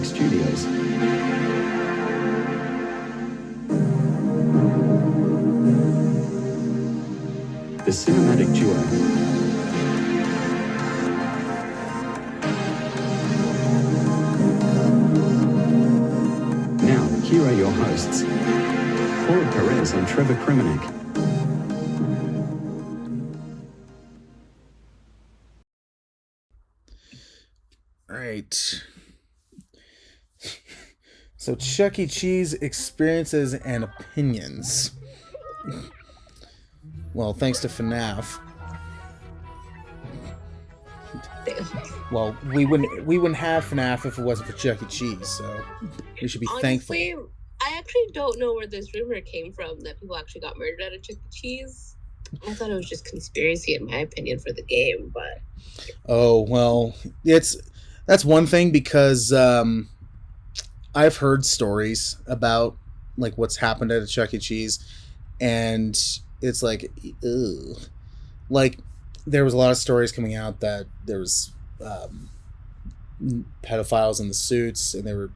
Studios. The cinematic duo. Now, here are your hosts, Paula Perez and Trevor Kremenek. All right. So, Chuck E. Chesse Experiences and Opinions. Well, thanks to FNAF. Well, we wouldn't have FNAF if it wasn't for Chuck E. Cheese, so we should be thankful. I actually don't know where this rumor came from that people actually got murdered at a Chuck E. Cheese. I thought it was just conspiracy, in my opinion, for the game, but... Oh, well, that's one thing, because I've heard stories about, like, what's happened at a Chuck E. Cheese, and it's like, ugh. Like, there was a lot of stories coming out that there was pedophiles in the suits, and they were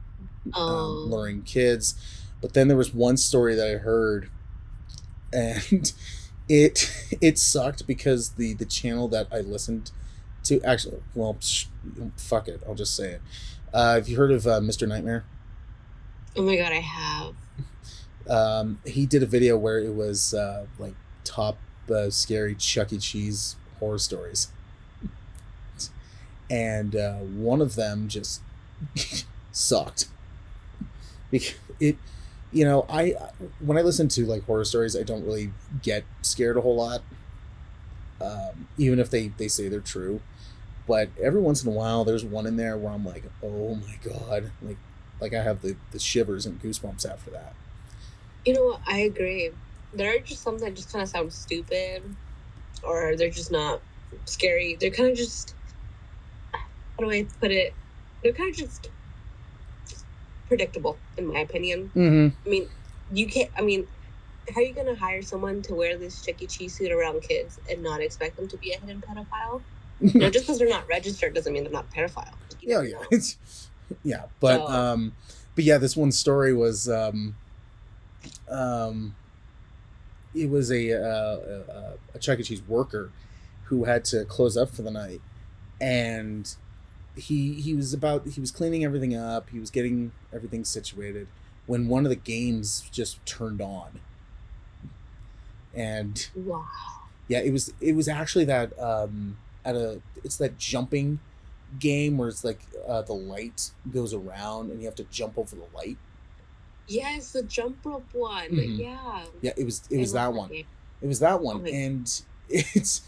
luring kids. But then there was one story that I heard, and it sucked, because the channel that I listened to, actually, well, fuck it, I'll just say it. Have you heard of Mr. Nightmare? Oh my god, I have. He did a video where it was like top scary Chuck E. Cheese horror stories, and one of them just sucked. Because I when I listen to like horror stories, I don't really get scared a whole lot, even if they say they're true. But every once in a while, there's one in there where I'm like, oh my god, like I have the shivers and goosebumps after that. You know what? I agree. There are just some that just kind of sound stupid, or they're just not scary. They're kind of just, how do I put it? They're kind of just predictable, in my opinion. Mm-hmm. I mean, how are you going to hire someone to wear this Chuck E. Cheese suit around kids and not expect them to be a hidden pedophile? Just because they're not registered doesn't mean they're not a pedophile. Yeah. But yeah, this one story was it was a Chuck E. Cheese worker who had to close up for the night, and he was cleaning everything up, he was getting everything situated, when one of the games just turned on. And wow. Yeah, it was actually that it's that jumping game where it's like the light goes around and you have to jump over the light. Yes, the jump rope one. Mm-hmm. Yeah. Yeah, it was that one. It was that one. And it's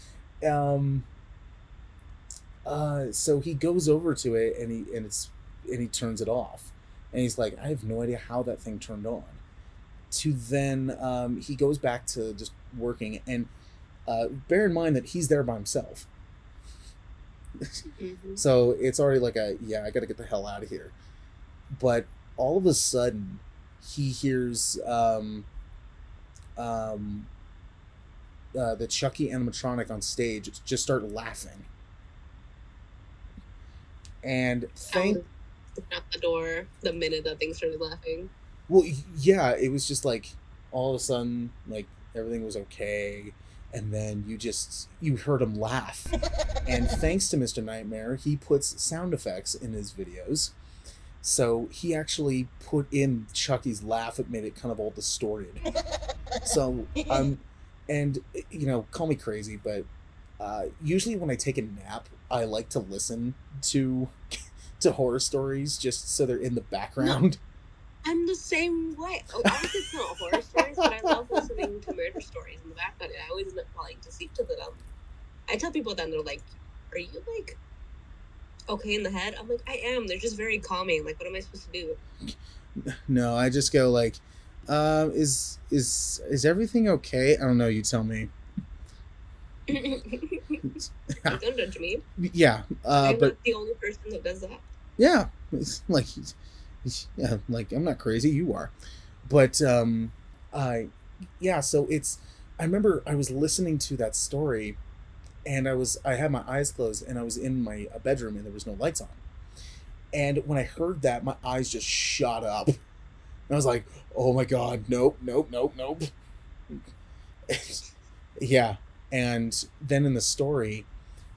so he goes over to it and he turns it off. And he's like, I have no idea how that thing turned on. To then he goes back to just working, and bear in mind that he's there by himself. Mm-hmm. So it's already like I gotta get the hell out of here. But all of a sudden he hears the Chucky animatronic on stage just start laughing. And out the door the minute that thing started laughing. Well, yeah, it was just like all of a sudden, like everything was okay, and then you heard him laugh. And thanks to Mr. Nightmare, he puts sound effects in his videos. So he actually put in Chucky's laugh. It made it kind of all distorted. So, and call me crazy, but usually when I take a nap, I like to listen to horror stories just so they're in the background. No, I'm the same way. Obviously, it's not horror stories, but I love listening to murder stories in the background. And I always end up falling to sleep to them. I tell people then, they're like, "Are you like okay in the head?" I'm like, "I am." They're just very calming. Like, what am I supposed to do? No, I just go like, "Is everything okay?" I don't know. You tell me. Don't judge me. Yeah, I'm but not the only person that does that. Yeah, it's like, yeah, like I'm not crazy. You are, but so it's. I remember I was listening to that story, and I had my eyes closed, and I was in my bedroom, and there was no lights on, And when I heard that, my eyes just shot up. And I was like, oh my God, nope. Yeah. And then in the story,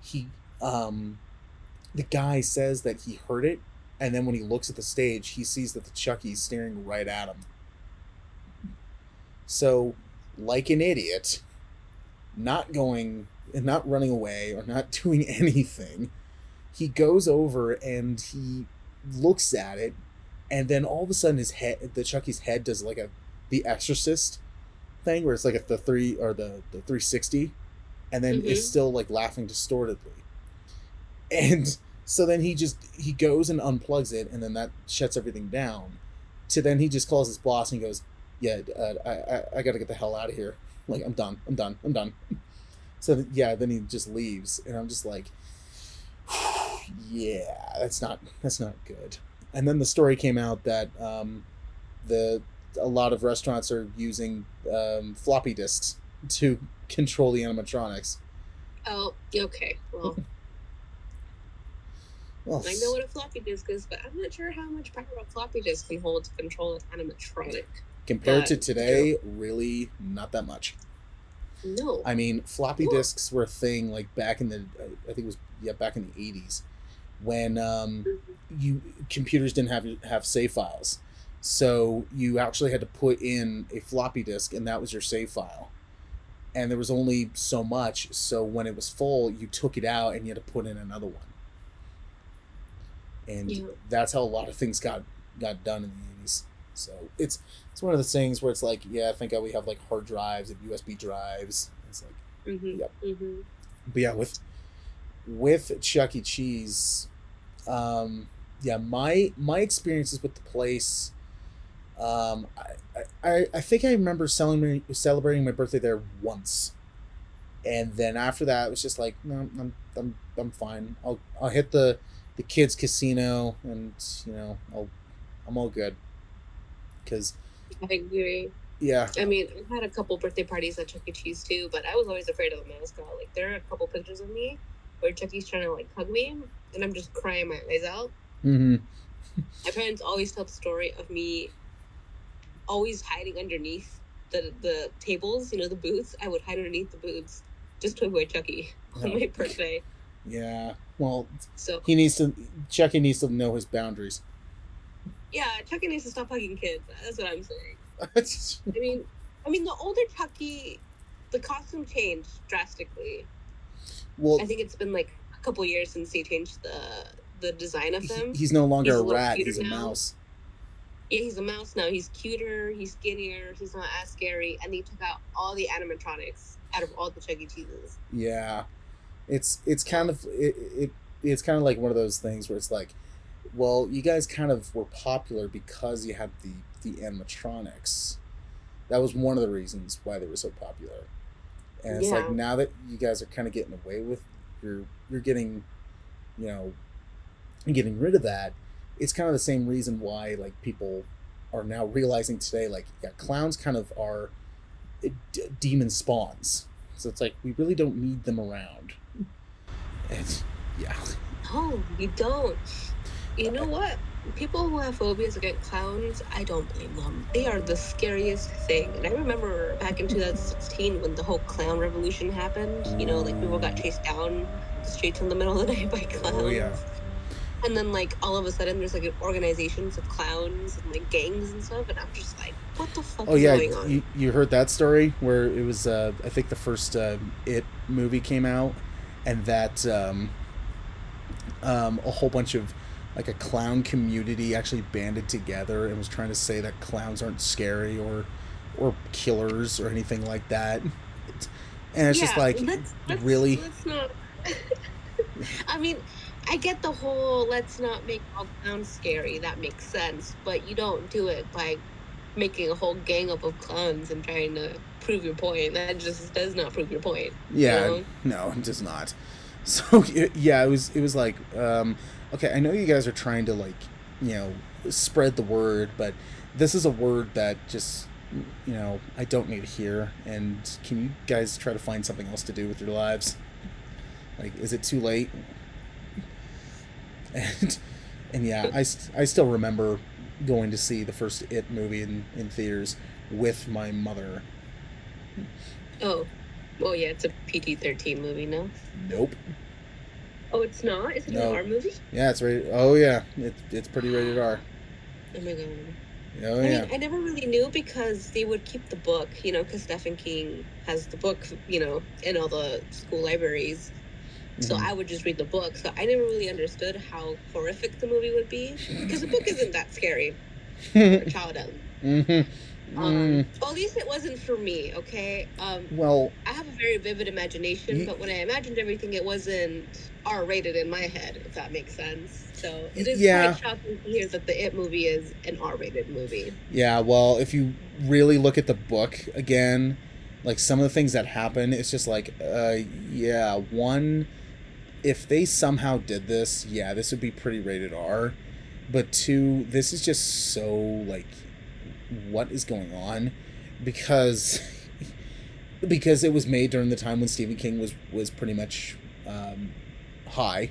he, the guy says that he heard it. And then when he looks at the stage, he sees that the Chucky's staring right at him. So, like an idiot, not running away or not doing anything, he goes over and he looks at it, and then all of a sudden the Chucky's head does like the Exorcist thing where it's like the 360, and then it's still like laughing distortedly. And so then he goes and unplugs it, and then that shuts everything down. To then he just calls his boss and he goes, yeah, I gotta get the hell out of here. Like, I'm done. So yeah, then he just leaves, and I'm just like, yeah, that's not good. And then the story came out that a lot of restaurants are using floppy disks to control the animatronics. Oh, okay. Well, I know what a floppy disk is, but I'm not sure how much power a floppy disk can hold to control an animatronic. Compared to today, really not that much. No. I mean, floppy disks were a thing like back in the, I think it was, back in the 80s, when computers didn't have save files. So you actually had to put in a floppy disk, and that was your save file. And there was only so much, so when it was full, you took it out and you had to put in another one. And that's how a lot of things got done in the 80s. So it's one of those things where it's like, yeah, thank God we have like hard drives and USB drives. It's like, yep. But yeah, with Chuck E. Cheese, my experiences with the place, I think I remember celebrating my birthday there once, and then after that it was just like, no, I'm fine. I'll hit the kids casino, and I'm all good. Because I agree. Yeah. I mean, I've had a couple birthday parties at Chuck E. Cheese too, but I was always afraid of the mascot. Like, there are a couple pictures of me where Chucky's trying to like hug me, and I'm just crying my eyes out. My parents always tell the story of me always hiding underneath the tables, the booths. I would hide underneath the booths just to avoid Chucky on my birthday. Yeah. Well, so Chucky needs to know his boundaries. Yeah, Chucky needs to stop hugging kids. That's what I'm saying. I mean, the older Chucky, the costume changed drastically. Well, I think it's been like a couple years since he changed the design of him. He's no longer a rat. He's a mouse. Yeah, he's a mouse now. He's cuter. He's skinnier. He's not as scary. And they took out all the animatronics out of all the Chuck E. Cheeses. Yeah, it's kind of it's kind of like one of those things where it's like, well, you guys kind of were popular because you had the animatronics. That was one of the reasons why they were so popular. And it's like, now that you guys are kind of getting away with, you're getting, getting rid of that. It's kind of the same reason why like people are now realizing today, like, yeah, clowns kind of are demon spawns. So it's like, we really don't need them around. And yeah. No, you don't. You know what? People who have phobias against clowns, I don't blame them. They are the scariest thing. And I remember back in 2016 when the whole clown revolution happened, like people got chased down the streets in the middle of the night by clowns. Oh, yeah. And then, like, all of a sudden there's, like, organizations of clowns and, like, gangs and stuff. And I'm just like, what the fuck is going on? You heard that story where it was, I think the first It movie came out, and that a whole bunch of, like, a clown community actually banded together and was trying to say that clowns aren't scary or killers or anything like that. And it's just like, really? Let's not... I mean, I get the whole let's not make all clowns scary. That makes sense. But you don't do it by making a whole gang up of clowns and trying to prove your point. That just does not prove your point. Yeah, no, it does not. So, yeah, it was like... okay, I know you guys are trying to, like, spread the word, but this is a word that just, I don't need to hear. And can you guys try to find something else to do with your lives? Like, is it too late? And And yeah, I still remember going to see the first It movie in theaters with my mother. Oh, well, yeah, it's a PG-13 movie, no? Nope. Oh, it's not? Is it an No. R movie? Yeah, it's rated. Oh yeah, it's pretty rated R. Oh my god. Oh I yeah. mean, I never really knew because they would keep the book, because Stephen King has the book, in all the school libraries. So Mhm. I would just read the book. So I never really understood how horrific the movie would be because the book isn't that scary for a child. Well, at least it wasn't for me, okay? Well, I have a very vivid imagination, but when I imagined everything, it wasn't R-rated in my head, if that makes sense. So it is yeah. quite shocking to hear that the It movie is an R-rated movie. Yeah, well, if you really look at the book again, like some of the things that happen, it's just like, yeah, one, if they somehow did this, yeah, this would be pretty rated R. But two, this is just so, like, what is going on? Because it was made during the time when Stephen King was pretty much high.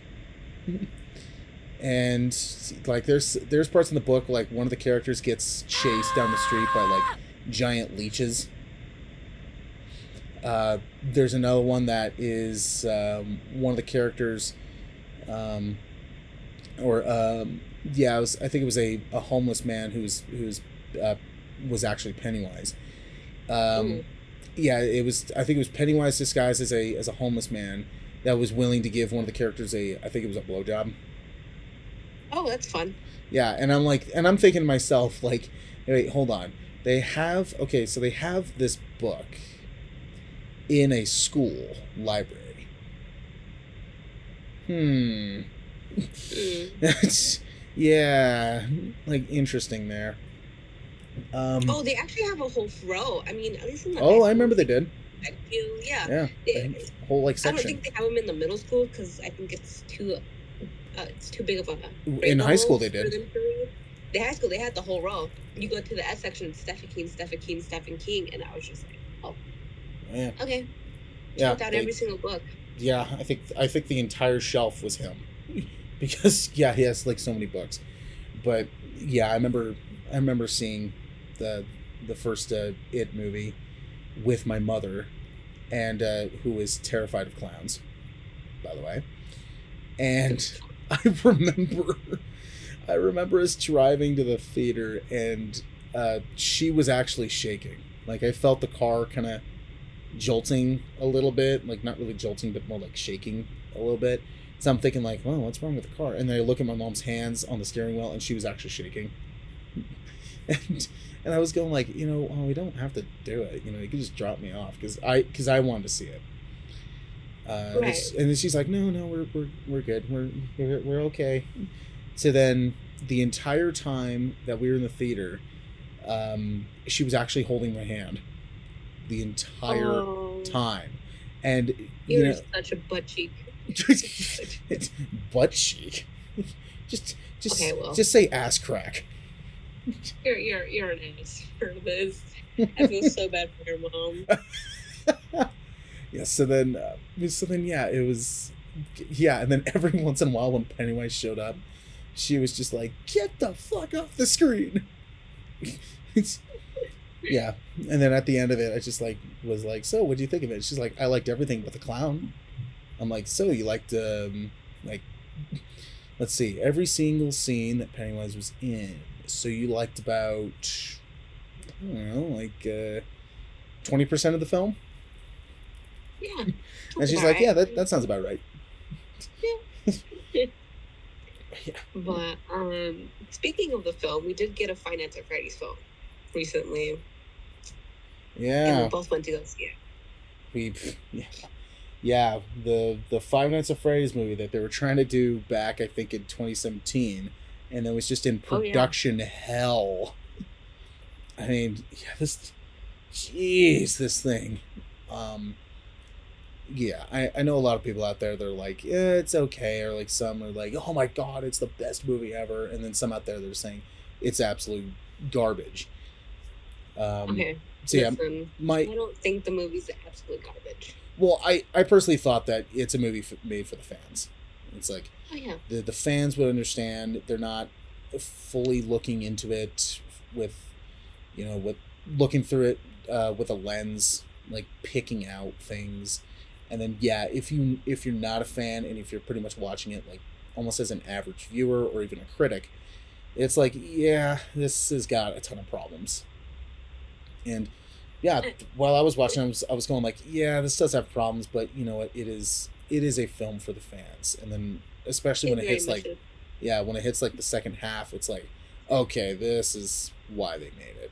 And like there's parts in the book, like one of the characters gets chased down the street by like giant leeches. There's another one that is one of the characters I think it was a homeless man who was actually Pennywise. Yeah, it was. I think it was Pennywise disguised as a homeless man that was willing to give one of the characters I think it was a blowjob. Oh, that's fun. Yeah, and I'm thinking to myself, like, wait, hold on. They have this book in a school library. Yeah, like interesting there. They actually have a whole row. I mean, at least in the I remember they did. Yeah. Yeah, whole like section. I don't think they have them in the middle school because I think it's too big of a. In high school, they did. The high school, they had the whole row. You go to the S section, Stephen King, and I was just like, oh, yeah, okay, yeah, check out every single book. Yeah, I think the entire shelf was him, because he has like so many books. But yeah, I remember seeing the first It movie with my mother, and who is terrified of clowns, by the way. And I remember us driving to the theater, and she was actually shaking. Like I felt the car kind of jolting a little bit, like not really jolting, but more like shaking a little bit. So I'm thinking like, well, what's wrong with the car? And then I look at my mom's hands on the steering wheel, and she was actually shaking. And I was going like, we don't have to do it. You could just drop me off because I wanted to see it. Right. And then she's like, no, we're good. We're okay. So then the entire time that we were in the theater, she was actually holding my hand the entire time. And you're such a butt cheek. Butt cheek. Just okay, well. Just say ass crack. You're an ass for this. I feel so bad for your mom. Yeah, so then yeah, it was, yeah, and then every once in a while when Pennywise showed up, she was just like, get the fuck off the screen. Yeah, and then at the end of it, I just like was like, so what'd you think of it? She's like, I liked everything but the clown. I'm like, so you liked like, let's see, every single scene that Pennywise was in. So you liked about, I don't know, like 20% of the film? Yeah. And she's like, yeah, that sounds about right. Yeah. But speaking of the film, we did get a Five Nights at Freddy's film recently. Yeah. And we both went to go see it. Yeah, the Five Nights at Freddy's movie that they were trying to do back, I think, in 2017, and it was just in production hell. I mean, yeah, this thing. Yeah, I know a lot of people out there, they're like, yeah, it's okay, or like some are like, oh my god, it's the best movie ever, and then some out there they're saying it's absolute garbage. Okay. So yeah, I don't think the movie's absolute garbage. Well, I personally thought that it's a movie made for the fans. It's like Oh yeah. the fans would understand. They're not fully looking into it with, with looking through it with a lens, like picking out things. And then if you're not a fan, and if you're pretty much watching it like almost as an average viewer or even a critic, it's like, yeah, this has got a ton of problems. And while I was watching, I was going like, yeah, this does have problems, but you know what, it is a film for the fans. And then especially when it hits like when it hits like the second half, it's like, okay, this is why they made it.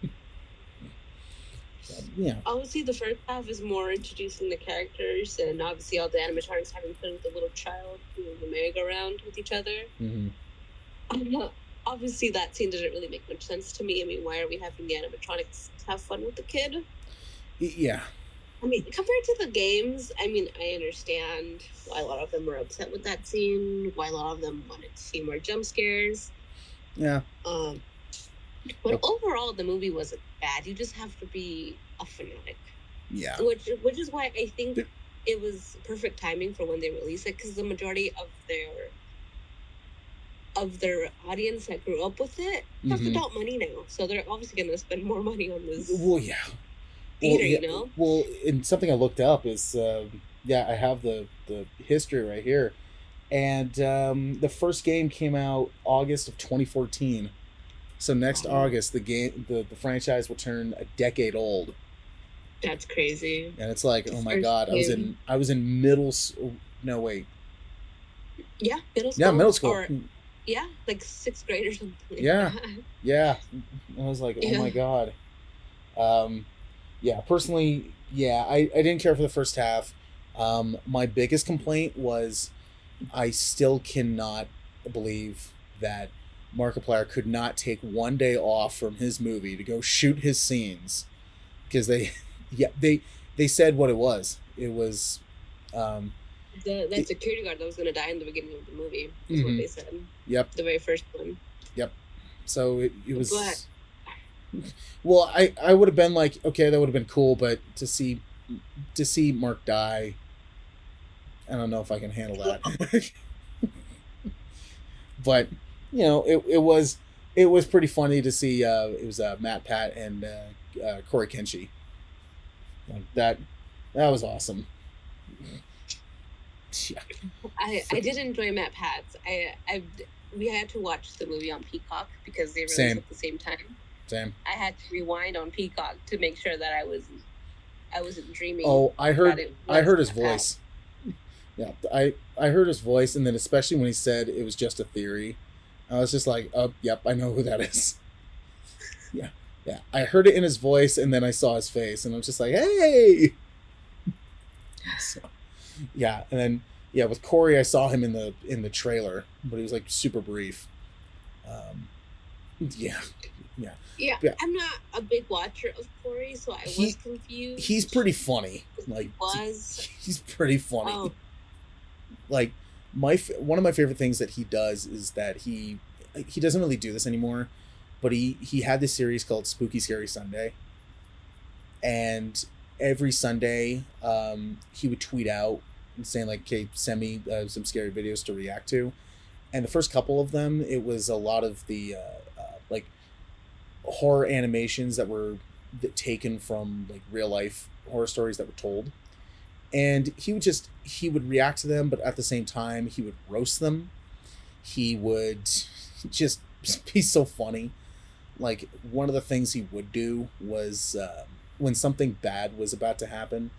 Yeah. Obviously, the first half is more introducing the characters, and obviously all the animatronics having fun with the little child doing the merry-go-round with each other. Obviously, that scene didn't really make much sense to me. I mean, why are we having the animatronics have fun with the kid? Yeah. I mean, compared to the games, I mean, I understand why a lot of them were upset with that scene, why a lot of them wanted to see more jump scares. Yeah. But overall, the movie wasn't bad. You just have to be a fanatic. Yeah. Which is why I think it was perfect timing for when they released it, because the majority of their audience that grew up with it have adult money now, so they're obviously going to spend more money on this. Well, yeah. Theater, Well, and something I looked up is, I have the history right here, and the first game came out August of 2014. So next August, the franchise will turn a decade old. That's crazy. And it's like, oh my god, I was in middle. No, wait. Yeah, middle school. Yeah, middle school. Or, like 6th grade or something. Yeah, yeah. I was like, oh my god. Personally, I didn't care for the first half. My biggest complaint was I still cannot believe that Markiplier could not take one day off from his movie to go shoot his scenes, because they said what it was. It was that security guard that was going to die in the beginning of the movie is what they said. Yep. The very first one. Yep. So it was. But, well, I would have been like, okay, that would have been cool, but to see Mark die, I don't know if I can handle that. But it was pretty funny to see. It was Matt Pat and Corey Kenshi. Like that was awesome. Yeah. I did enjoy Matt Pat's. We had to watch the movie on Peacock because they released at the same time. Same. I had to rewind on Peacock to make sure that I wasn't dreaming. Oh, I heard his voice. Yeah, I heard his voice, and then especially when he said it was just a theory, I was just like, oh, yep, I know who that is. Yeah. I heard it in his voice, and then I saw his face, and I was just like, hey! So, and then, with Corey, I saw him in the trailer, but he was, like, super brief. Yeah. I'm not a big watcher of Corey, so I was confused. He's pretty funny. Like, he's pretty funny. Oh. Like, one of my favorite things that he does is that he doesn't really do this anymore, but he had this series called Spooky Scary Sunday, and every Sunday he would tweet out and saying like, okay, send me some scary videos to react to. And the first couple of them, it was a lot of the like horror animations that were taken from like real life horror stories that were told. And he would react to them, but at the same time, he would roast them. He would just be so funny. Like, one of the things he would do was when something bad was about to happen,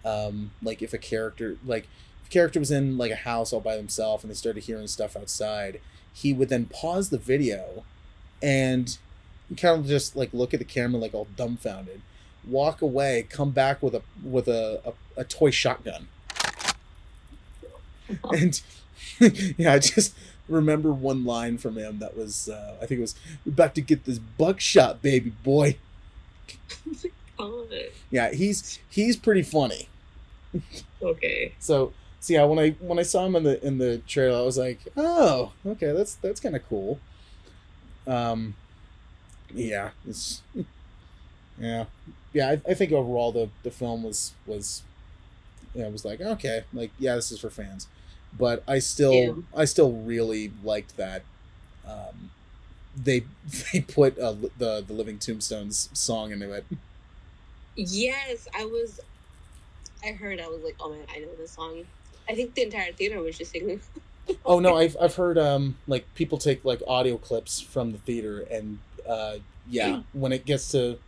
like if a character was in like a house all by themselves and they started hearing stuff outside, he would then pause the video and kind of just like look at the camera like all dumbfounded, walk away, come back with a toy shotgun. And I just remember one line from him that was I think it was, "We're about to get this buckshot, baby boy." Yeah, he's pretty funny. Okay. So yeah, when I saw him in the trailer, I was like, oh, okay, that's kind of cool. Yeah, it's I think overall the film was was like, okay, like, yeah, this is for fans. but I Yeah. still really liked that they they put the Living Tombstones song into it. Yes, I heard, I was like, oh man, I know this song. I think the entire theater was just singing. Oh no, I've heard like people take like audio clips from the theater, and yeah, when it gets to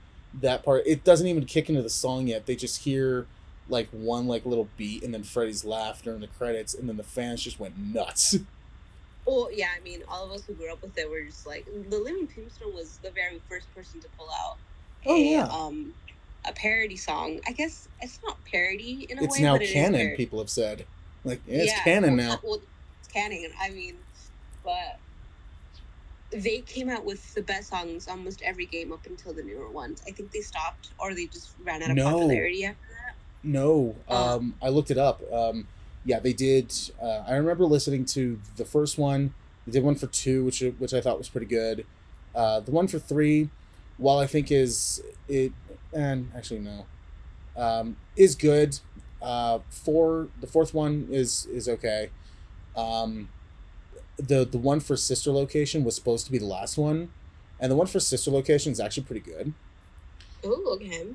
that part, it doesn't even kick into the song yet. They just hear like one like little beat, and then Freddy's laugh during the credits, and then the fans just went nuts. Well, yeah, I mean, all of us who grew up with it were just like, the Living Tombstone was the very first person to pull out Oh yeah, a parody song. I guess it's not parody in a it's way, now but it is canon. parody. People have said, like, yeah, it's Yeah, canon well, now. well, it's canon. I mean, but they came out with the best songs almost every game up until the newer ones. I think they stopped, or they just ran out of No, popularity after that. no. I looked it up. Yeah, they did. I remember listening to the first one. They did one for 2, which I thought was pretty good. The one for 3, while I think is it, and actually no, is good. The fourth one is okay. Um, the one for Sister Location was supposed to be the last one, and the one for Sister Location is actually pretty good. Oh, okay.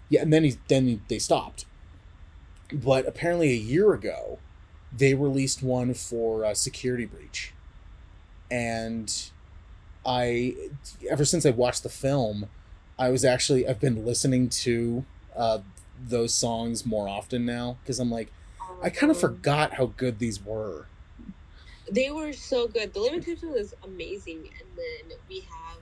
Yeah, and then they stopped. But apparently a year ago, they released one for Security Breach, and I, ever since I watched the film, I've been listening to those songs more often now, because I'm like, I kind of forgot how good these were. They were so good. The Living Tombstone is amazing, and then we have.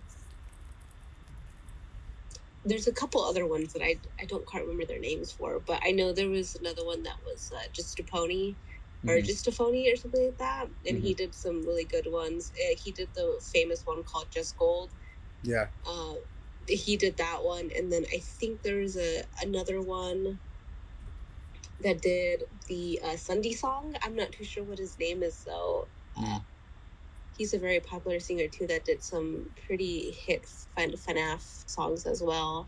There's a couple other ones that I don't quite remember their names for, but I know there was another one that was Just a Pony, or Just a Phony, or something like that, and he did some really good ones. He did the famous one called Just Gold. Yeah. He did that one, and then I think there's another one that did the Sunday song. I'm not too sure what his name is, though. He's a very popular singer too that did some pretty hit FNAF songs as well.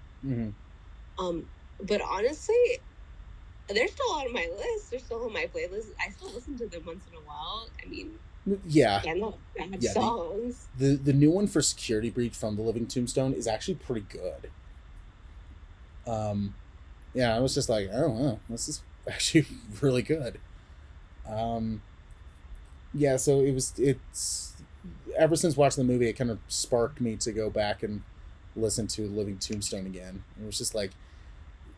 But honestly, they're still on my list. They're still on my playlist. I still listen to them once in a while. I mean, yeah, they're not bad songs. The new one for Security Breach from the Living Tombstone is actually pretty good. Yeah, I was just like, oh wow, this is actually really good. Yeah, so it's ever since watching the movie, it kind of sparked me to go back and listen to Living Tombstone again. It was just like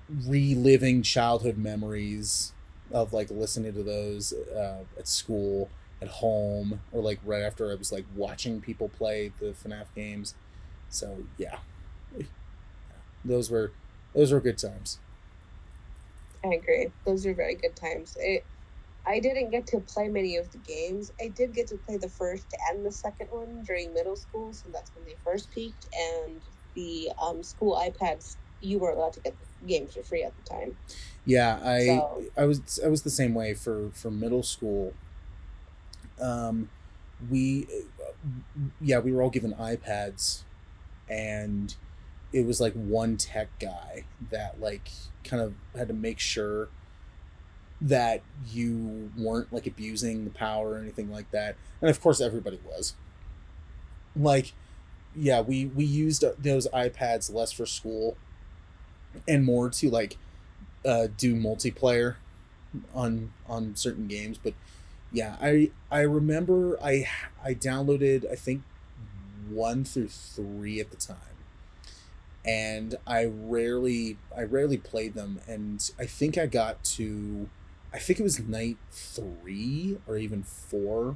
reliving childhood memories of like listening to those at school, at home, or like right after I was like watching people play the FNAF games. So yeah, those were good times. I agree. Those are very good times. I didn't get to play many of the games. I did get to play the first and the second one during middle school, so that's when they first peaked. And the school iPads, you were allowed to get the games for free at the time. Yeah, I was the same way for middle school. We were all given iPads, and it was like one tech guy that like kind of had to make sure that you weren't like abusing the power or anything like that, and of course everybody was. Like, yeah, we used those iPads less for school and more to like do multiplayer on certain games. But yeah, I remember I downloaded I think 1 through 3 at the time, and I rarely played them, and I think I got to, I think it was night 3 or even 4,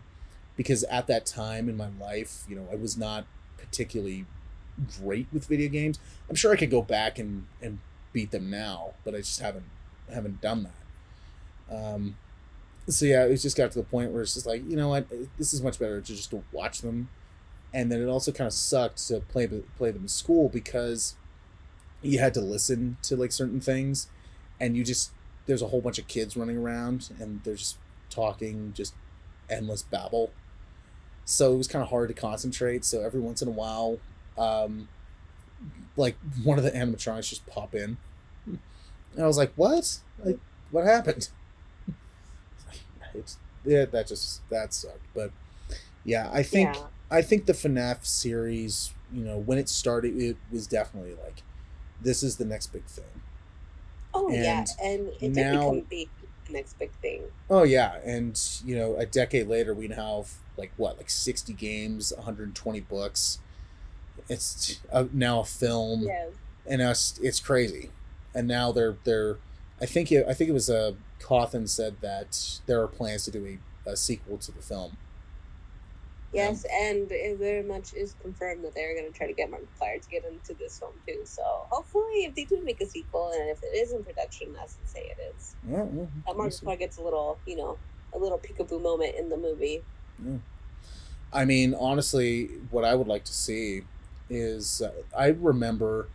because at that time in my life, you know, I was not particularly great with video games. I'm sure I could go back and beat them now, but I just haven't done that. So yeah, it just got to the point where it's just like, you know what, this is much better to just watch them. And then it also kind of sucked to play them in school, because you had to listen to like certain things, and there's a whole bunch of kids running around, and they're just talking, just endless babble. So it was kind of hard to concentrate. So every once in a while, like one of the animatronics just pop in, and I was like, "What? Like, what happened?" that sucked. But yeah, I think the FNAF series, when it started, it was definitely like, this is the next big thing. Oh yeah, And and it did now, become the next big thing. oh yeah, and a decade later, we now have like 60 games, 120 books. It's now a film, Yes. and now it's crazy. And now they're I think it was Cawthon said that there are plans to do a sequel to the film. Yes, and it very much is confirmed that they're going to try to get Markiplier to get into this film too. So hopefully, if they do make a sequel, and if it is in production, as they say it is, that Markiplier gets a little peekaboo moment in the movie. Yeah. I mean, honestly, what I would like to see is I remember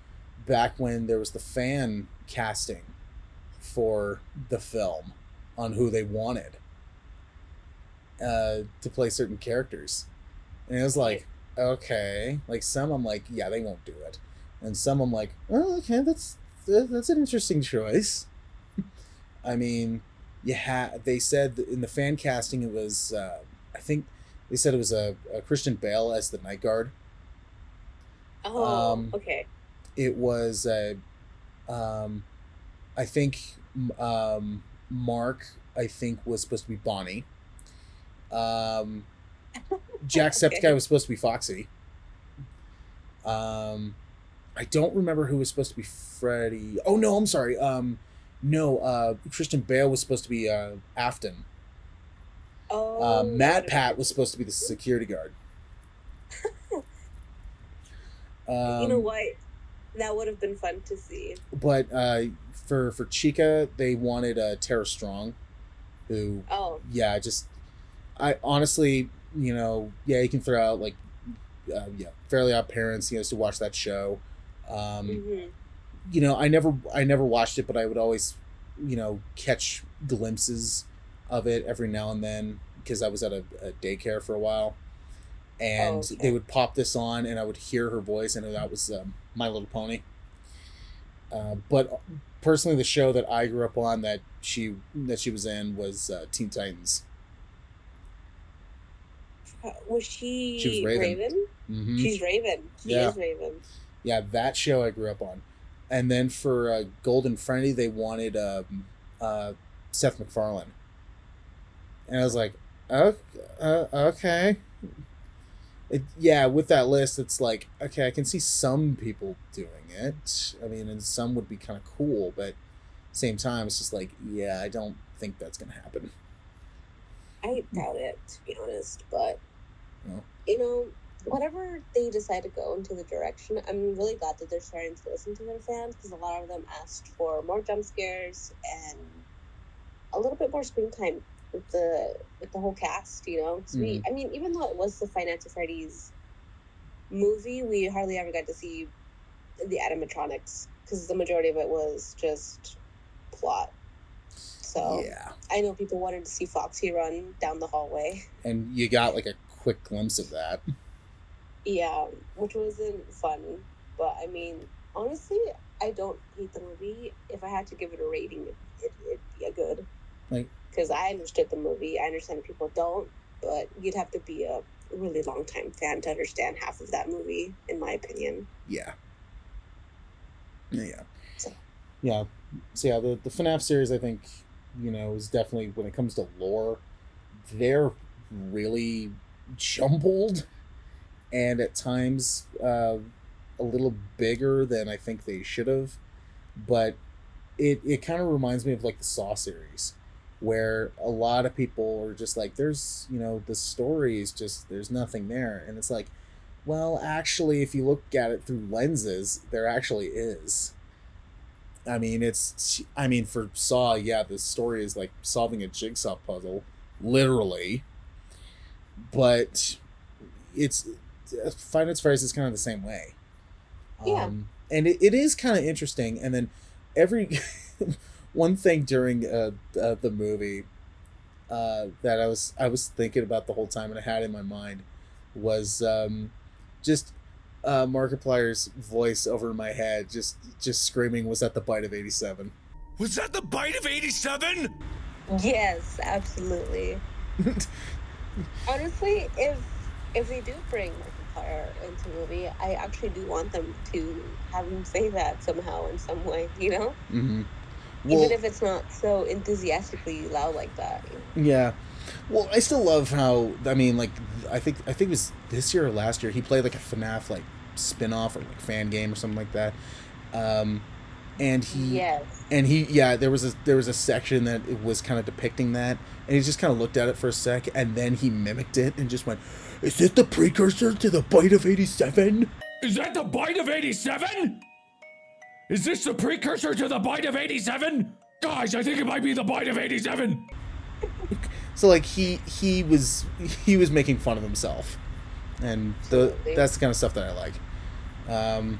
back when there was the fan casting for the film on who they wanted to play certain characters, and it was like, okay, like some I'm like, yeah, they won't do it, and some I'm like, oh, okay, that's an interesting choice. I mean, they said in the fan casting it was I think they said it was a Christian Bale as the night guard. Okay. It was I think Mark, I think, was supposed to be Bonnie. Jacksepticeye was supposed to be Foxy. I don't remember who was supposed to be Freddy. Oh no, I'm sorry. No, Christian Bale was supposed to be Afton. Matt Pat was supposed to be the security guard. You know what? That would have been fun to see. But for Chica, they wanted Tara Strong, who I honestly, you can throw out like Fairly Odd Parents. Used to watch that show. I never watched it, but I would always catch glimpses of it every now and then because I was at a daycare for a while, and they would pop this on, and I would hear her voice, and that was My Little Pony. But personally, the show that I grew up on that she was in was Teen Titans. Was she? She was Raven. Mm-hmm. She's Raven. She is Raven. Yeah, that show I grew up on. And then for Golden Freddy, they wanted Seth MacFarlane. And I was like, okay. With that list, it's like, okay, I can see some people doing it. I mean, and some would be kind of cool, but same time, it's just like, yeah, I don't think that's going to happen. I doubt it, to be honest, but, whatever they decide to go into the direction, I'm really glad that they're starting to listen to their fans, because a lot of them asked for more jump scares and a little bit more screen time with the whole cast, because even though it was the Five Nights at Freddy's movie, we hardly ever got to see the animatronics, because the majority of it was just plot. So I know people wanted to see Foxy run down the hallway. And you got like a quick glimpse of that. Yeah, which wasn't fun. But I mean, honestly, I don't hate the movie. If I had to give it a rating, it'd be a good. Because I understood the movie. I understand people don't, but you'd have to be a really long time fan to understand half of that movie, in my opinion. Yeah. The FNAF series, I think, is definitely, when it comes to lore, they're really jumbled and at times a little bigger than I think they should have. But it kind of reminds me of like the Saw series, where a lot of people are just like, there's, the story is just, there's nothing there. And it's like, well, actually, if you look at it through lenses, there actually is. I mean, for Saw, the story is like solving a jigsaw puzzle, literally. But it's Five Nights at Freddy's is kind of the same way. Yeah. And it is kind of interesting. And then every one thing during the movie that I was thinking about the whole time, and I had in my mind, was just Markiplier's voice over my head, just screaming, "Was that the bite of '87?" Was that the bite of '87? Yes, absolutely. Honestly, if they do bring Markiplier into the movie, I actually do want them to have him say that somehow in some way, you know? Mm-hmm. Even Well, if it's not so enthusiastically loud like that, you know? yeah. Well, I still love how, I mean, like, I think it was this year or last year he played like a FNAF like spin-off or like fan game or something like that. Um, and Yes. yeah, there was a section that it was kind of depicting that, and he just kind of looked at it for a sec, and then he mimicked it and just went, "Is it the precursor to the Bite of '87?" Is that the Bite of '87? Is this the precursor to the Bite of '87? Guys, I think it might be the Bite of '87. So like he was making fun of himself, and Absolutely. that's the kind of stuff that I like. Um,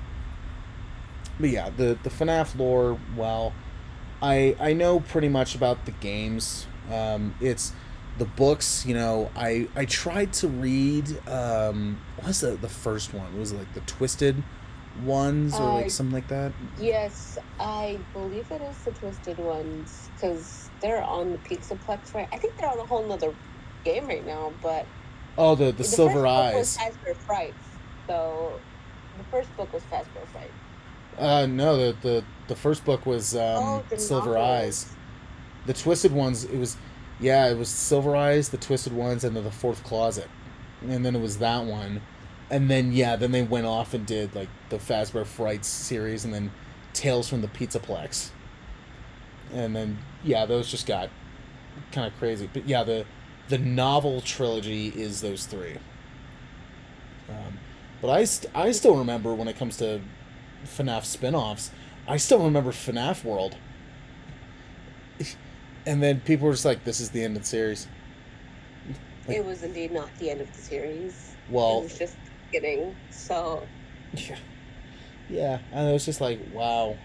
but yeah, the FNAF lore. Well, I know pretty much about the games. It's the books. I tried to read. What's the first one? Was it like the Twisted ones or like Uh, something like that? yes, I believe it is the Twisted Ones, because they're on the Pixaplex, right? I think they're on a whole nother game right now, but Oh, the the Silver first book was Eyes. Fazbear Frights. So the first book was Fazbear Fright. No, the first book was Oh, the Silver Eyes. novels. The Twisted Ones, it was, yeah, it was Silver Eyes, the Twisted Ones, and then the Fourth Closet, and then it was that one, and then yeah, then they went off and did like the Fazbear Frights series, and then Tales from the Pizzaplex, and then yeah, those just got kind of crazy. But yeah, the novel trilogy is those three. But I still remember when it comes to FNAF spin-offs, I still remember FNAF World. And then people were just like, "This is the end of the series." Like, It was indeed not the end of the series. It well, was just beginning. So yeah, yeah. And it was just like, wow,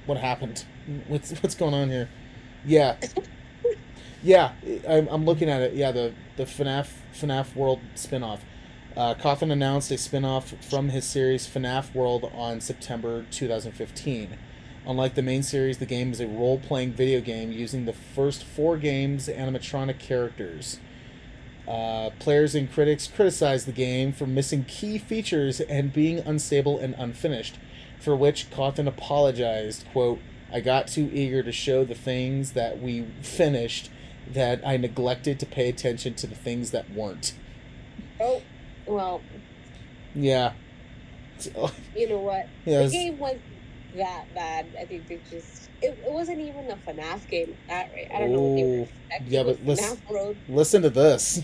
what happened? What's going on here? Yeah, yeah. I'm looking at it. Yeah, the FNAF World spinoff. Coffin announced a spinoff from his series FNAF World on September 2015. Unlike the main series, the game is a role playing video game using the first four games' animatronic characters. Players and critics criticized the game for missing key features and being unstable and unfinished, for which Cawthon apologized, quote, "I got too eager to show the things that we finished that I neglected to pay attention to the things that weren't." oh well, Yeah. So, you know what? yeah, The game was that bad. I think they just it wasn't even a FNAF game at that rate. I don't know what they were oh, yeah, expecting but with FNAF World. listen to this.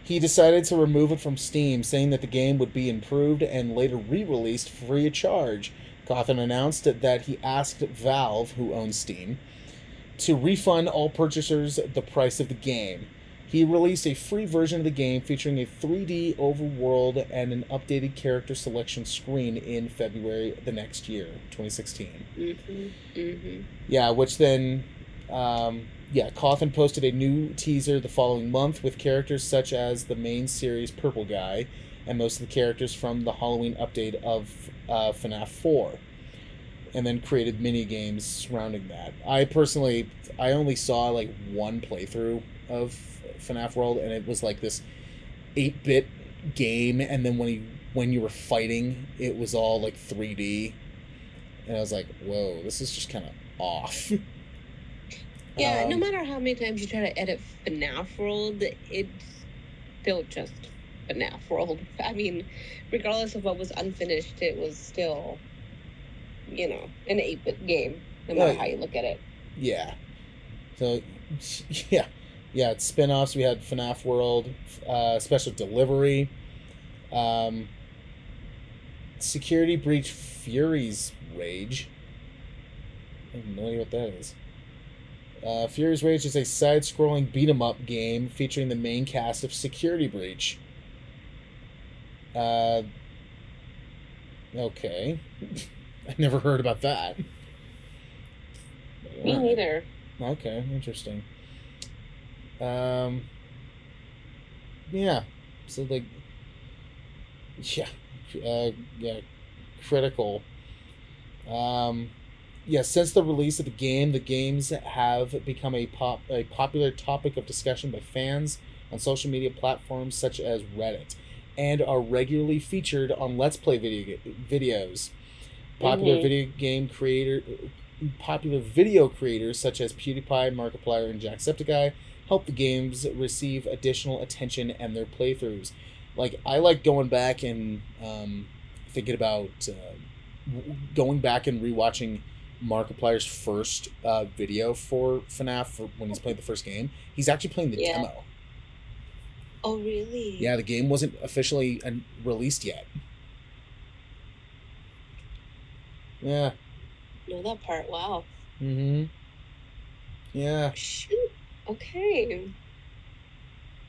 He decided to remove it from Steam, saying that the game would be improved and later re-released free of charge. Cawthon announced that he asked Valve, who owns Steam, to refund all purchasers the price of the game. He released a free version of the game featuring a 3D overworld and an updated character selection screen in February the next year, 2016. Yeah, which then, yeah, Coffin posted a new teaser the following month with characters such as the main series Purple Guy and most of the characters from the Halloween update of FNAF 4, and then created mini games surrounding that. I only saw like one playthrough of FNAF World, and it was like this 8-bit game, and then when you were fighting, it was all like 3D, and I was like, whoa, this is just kind of off. Yeah, no matter how many times you try to edit FNAF World, it's still just FNAF World. I mean, regardless of what was unfinished, it was still, an 8-bit game, no matter how you look at it. Yeah. So, yeah. Yeah, it's spin-offs. We had FNAF World, Special Delivery, Security Breach Fury's Rage. I have no idea what that is. Fury's Rage is a side-scrolling beat-em-up game featuring the main cast of Security Breach. Okay. I never heard about that. Me neither. Okay, interesting. Yeah. So like, yeah, yeah, critical. since the release of the game, the games have become a popular topic of discussion by fans on social media platforms such as Reddit, and are regularly featured on Let's Play videos. Popular video creators such as PewDiePie, Markiplier, and Jacksepticeye help the games receive additional attention and their playthroughs. Like, I like going back and thinking about going back and rewatching Markiplier's first video for FNAF for when he's playing the first game. He's actually playing the demo. Oh, really? Yeah, the game wasn't officially released yet. Yeah. Know that part. Wow. Mm-hmm. Yeah. Shoot. Okay.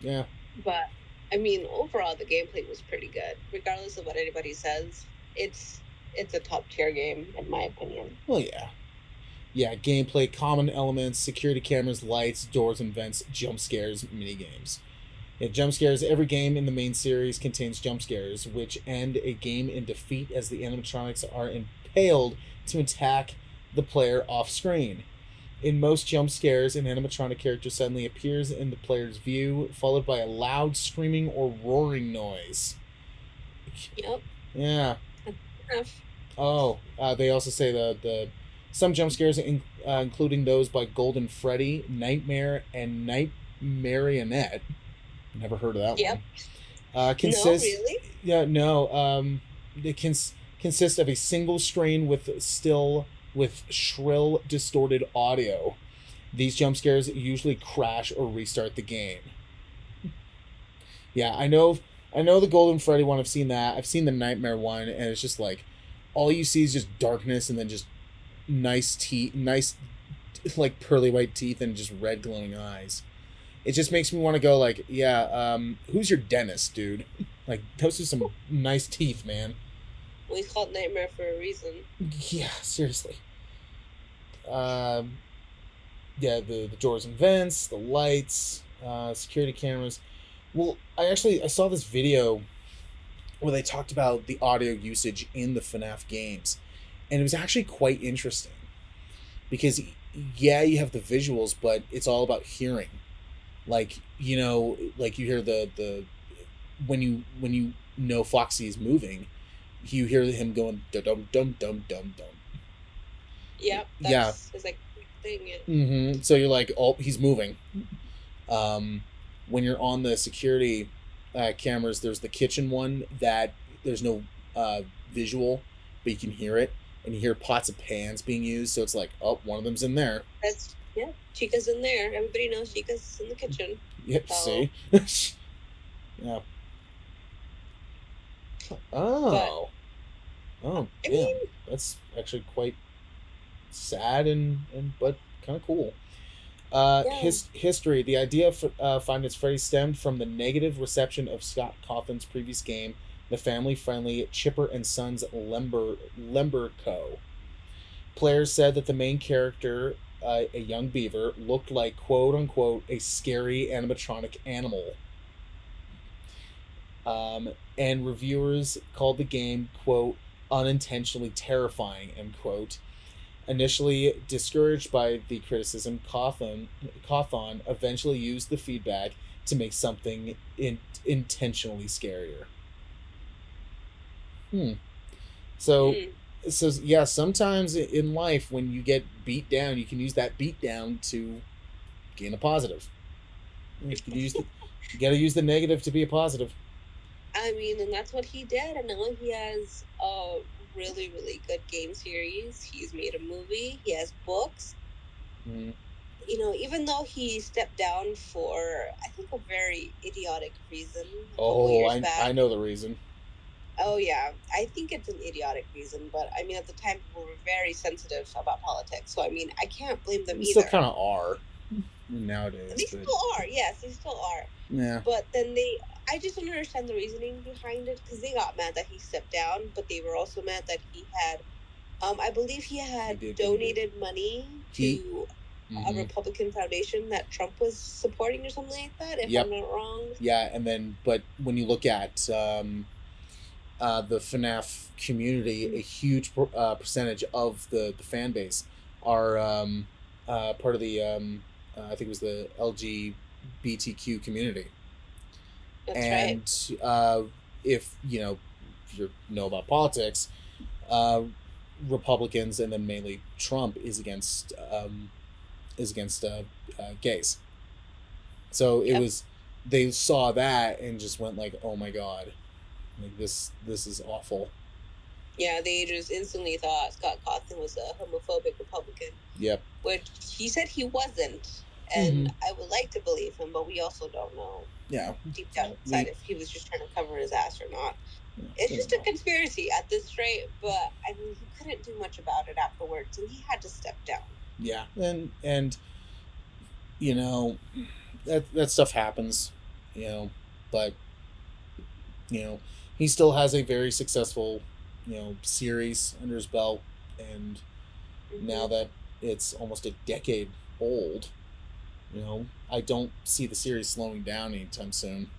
Yeah. But I mean, overall, the gameplay was pretty good. Regardless of what anybody says, it's a top tier game in my opinion. Well, yeah. Yeah, gameplay, common elements, security cameras, lights, doors and vents, jump scares, minigames. Yeah, jump scares. Every game in the main series contains jump scares, which end a game in defeat as the animatronics are impaled to attack the player off screen. In most jump scares, an animatronic character suddenly appears in the player's view, followed by a loud screaming or roaring noise. Yep. Yeah. Oh, they also say the some jump scares, including those by Golden Freddy, Nightmare, and Marionette. Never heard of that one. Consist, no, really? Yeah, no. It consist of a single screen with shrill, distorted audio. These jump scares usually crash or restart the game. Yeah, I know the Golden Freddy one. I've seen that. I've seen the Nightmare one, and it's just like all you see is just darkness, and then just nice like pearly white teeth, and just red glowing eyes. It just makes me want to go like, yeah, who's your dentist, dude? Like, those are some nice teeth, man. Well, he's called Nightmare for a reason. Yeah, seriously. Yeah, the doors and vents, the lights, security cameras. Well, I saw this video where they talked about the audio usage in the FNAF games, and it was actually quite interesting because, yeah, you have the visuals, but it's all about hearing. Like, you know, like you hear the when you know Foxy is moving, you hear him going dum dum dum dum dum dum. Yep. That's his like thing. Yeah. Mm-hmm. So you're like, oh, he's moving. When you're on the security cameras, there's the kitchen one that there's no visual, but you can hear it, and you hear pots and pans being used. So it's like, oh, one of them's in there. Yeah, Chica's in there. Everybody knows Chica's in the kitchen. Yep, so. See? Yeah. Oh. I mean, that's actually quite sad but kind of cool. History. The idea of Find Its Freddy stemmed from the negative reception of Scott Cawthon's previous game, the family-friendly Chipper and Sons Lember Co. Players said that the main character, a young beaver, looked like, quote-unquote, a scary animatronic animal. And reviewers called the game, quote, unintentionally terrifying, end quote. Initially discouraged by the criticism, Cawthon eventually used the feedback to make something intentionally scarier. So yeah, sometimes in life when you get beat down, you can use that beat down to gain a positive. You got to use the negative to be a positive. I mean, and that's what he did. And now he has a really, really good game series. He's made a movie. He has books. Mm-hmm. You know, even though he stepped down for, I think, a very idiotic reason. I know the reason. Oh, yeah. I think it's an idiotic reason. But, I mean, at the time, people were very sensitive about politics. So, I mean, I can't blame them either. Still kind of are nowadays. They still are. Yes, they still are. Yeah. But then I just don't understand the reasoning behind it, because they got mad that he stepped down, but they were also mad that he had, I believe he had donated money to a Republican foundation that Trump was supporting or something like that, if I'm not wrong. Yeah, and then, but when you look at the FNAF community, a huge percentage of the fan base are part of the I think it was the LGBTQ community. That's And right. if if you know about politics, Republicans and then mainly Trump is against gays. So it Yep. was they saw that and just went like, oh my god, like this is awful. Yeah, they just instantly thought Scott Cawthon was a homophobic Republican, Yep. which he said he wasn't. And I would like to believe him, but we also don't know Yeah. deep down inside if he was just trying to cover his ass or not. It's just a conspiracy at this rate, but I mean, he couldn't do much about it afterwards, and he had to step down. Yeah, and that stuff happens, but he still has a very successful series under his belt, and now that it's almost a decade old, I don't see the series slowing down anytime soon.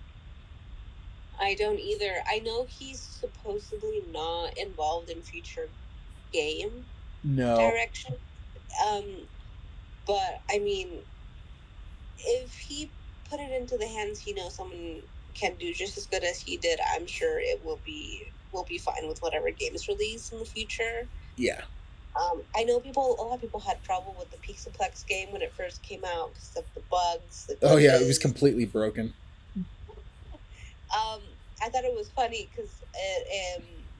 I don't either. I know he's supposedly not involved in future game direction. But I mean, if he put it into the hands he knows someone can do just as good as he did, I'm sure it will be fine with whatever games release in the future. Yeah. I know a lot of people had trouble with the Pixelplex game when it first came out because of the bugs. Oh yeah, it was completely broken. I thought it was funny because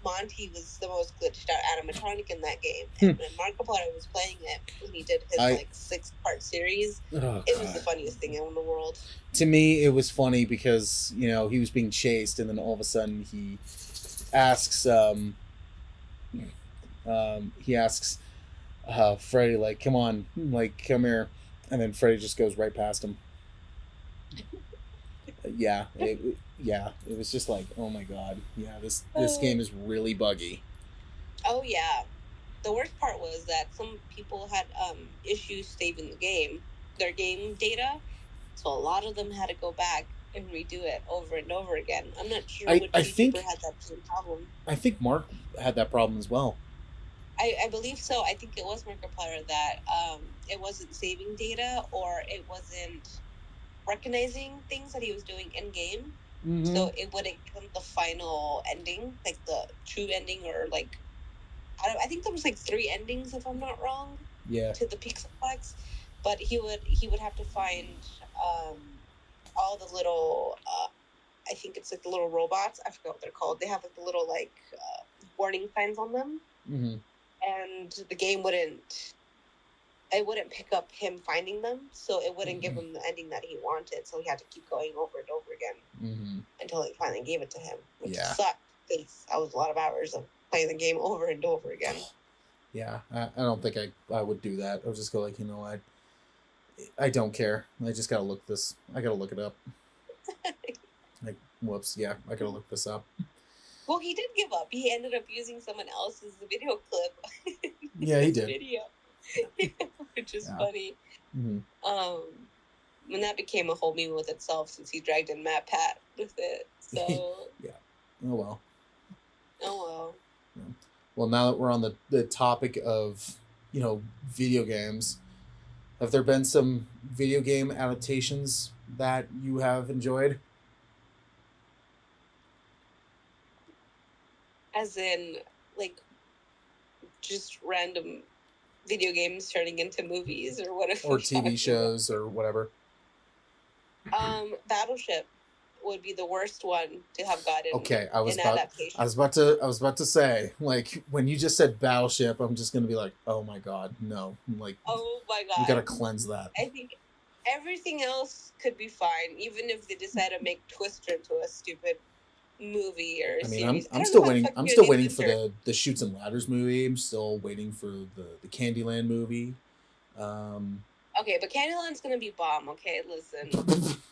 Monty was the most glitched out animatronic in that game, and when Markiplier was playing it when he did his 6-part series, it was the funniest thing in the world. To me, it was funny because he was being chased, and then all of a sudden he asks Freddy, like, come on, like, come here, and then Freddy just goes right past him. It was just like, oh my god, this game is really buggy. Oh yeah, the worst part was that some people had issues saving their game data, so a lot of them had to go back and redo it over and over again. I'm not sure which YouTuber had that same problem. I think Mark had that problem as well. I believe so. I think it was Markiplier that it wasn't saving data, or it wasn't recognizing things that he was doing in game, so it wouldn't come the final ending, like the true ending, or like I think there was like 3 endings if I'm not wrong. Yeah. To the Pixelplex, but he would have to find all the little I think it's like the little robots. I forgot what they're called. They have like the little like warning signs on them, and the game wouldn't pick up him finding them, so it wouldn't give him the ending that he wanted. So he had to keep going over and over again until it finally gave it to him, which sucked because that was a lot of hours of playing the game over and over again. Yeah, I don't think I would do that. I would just go like, I don't care. I just gotta look this. I gotta look it up. Like, whoops. Yeah, I gotta look this up. Well, he did give up. He ended up using someone else's video clip. Yeah, he did. Video. Which is funny. When that became a whole meme with itself, since he dragged in Matt Pat with it. So yeah. Oh well. Yeah. Well, now that we're on the topic of video games, have there been some video game adaptations that you have enjoyed? As in, like, just random video games turning into movies, or what? Or TV shows or whatever. Battleship would be the worst one to have gotten. Okay, I was about to say, like, when you just said Battleship, I'm just gonna be like, oh my god, no, like, oh my god, you gotta cleanse that. I think everything else could be fine, even if they decide to make Twister into a stupid movie or series. I'm still waiting. I'm still waiting for the Chutes and Ladders movie. I'm still waiting for the Candyland movie. Okay, but Candyland's gonna be bomb. Okay, listen,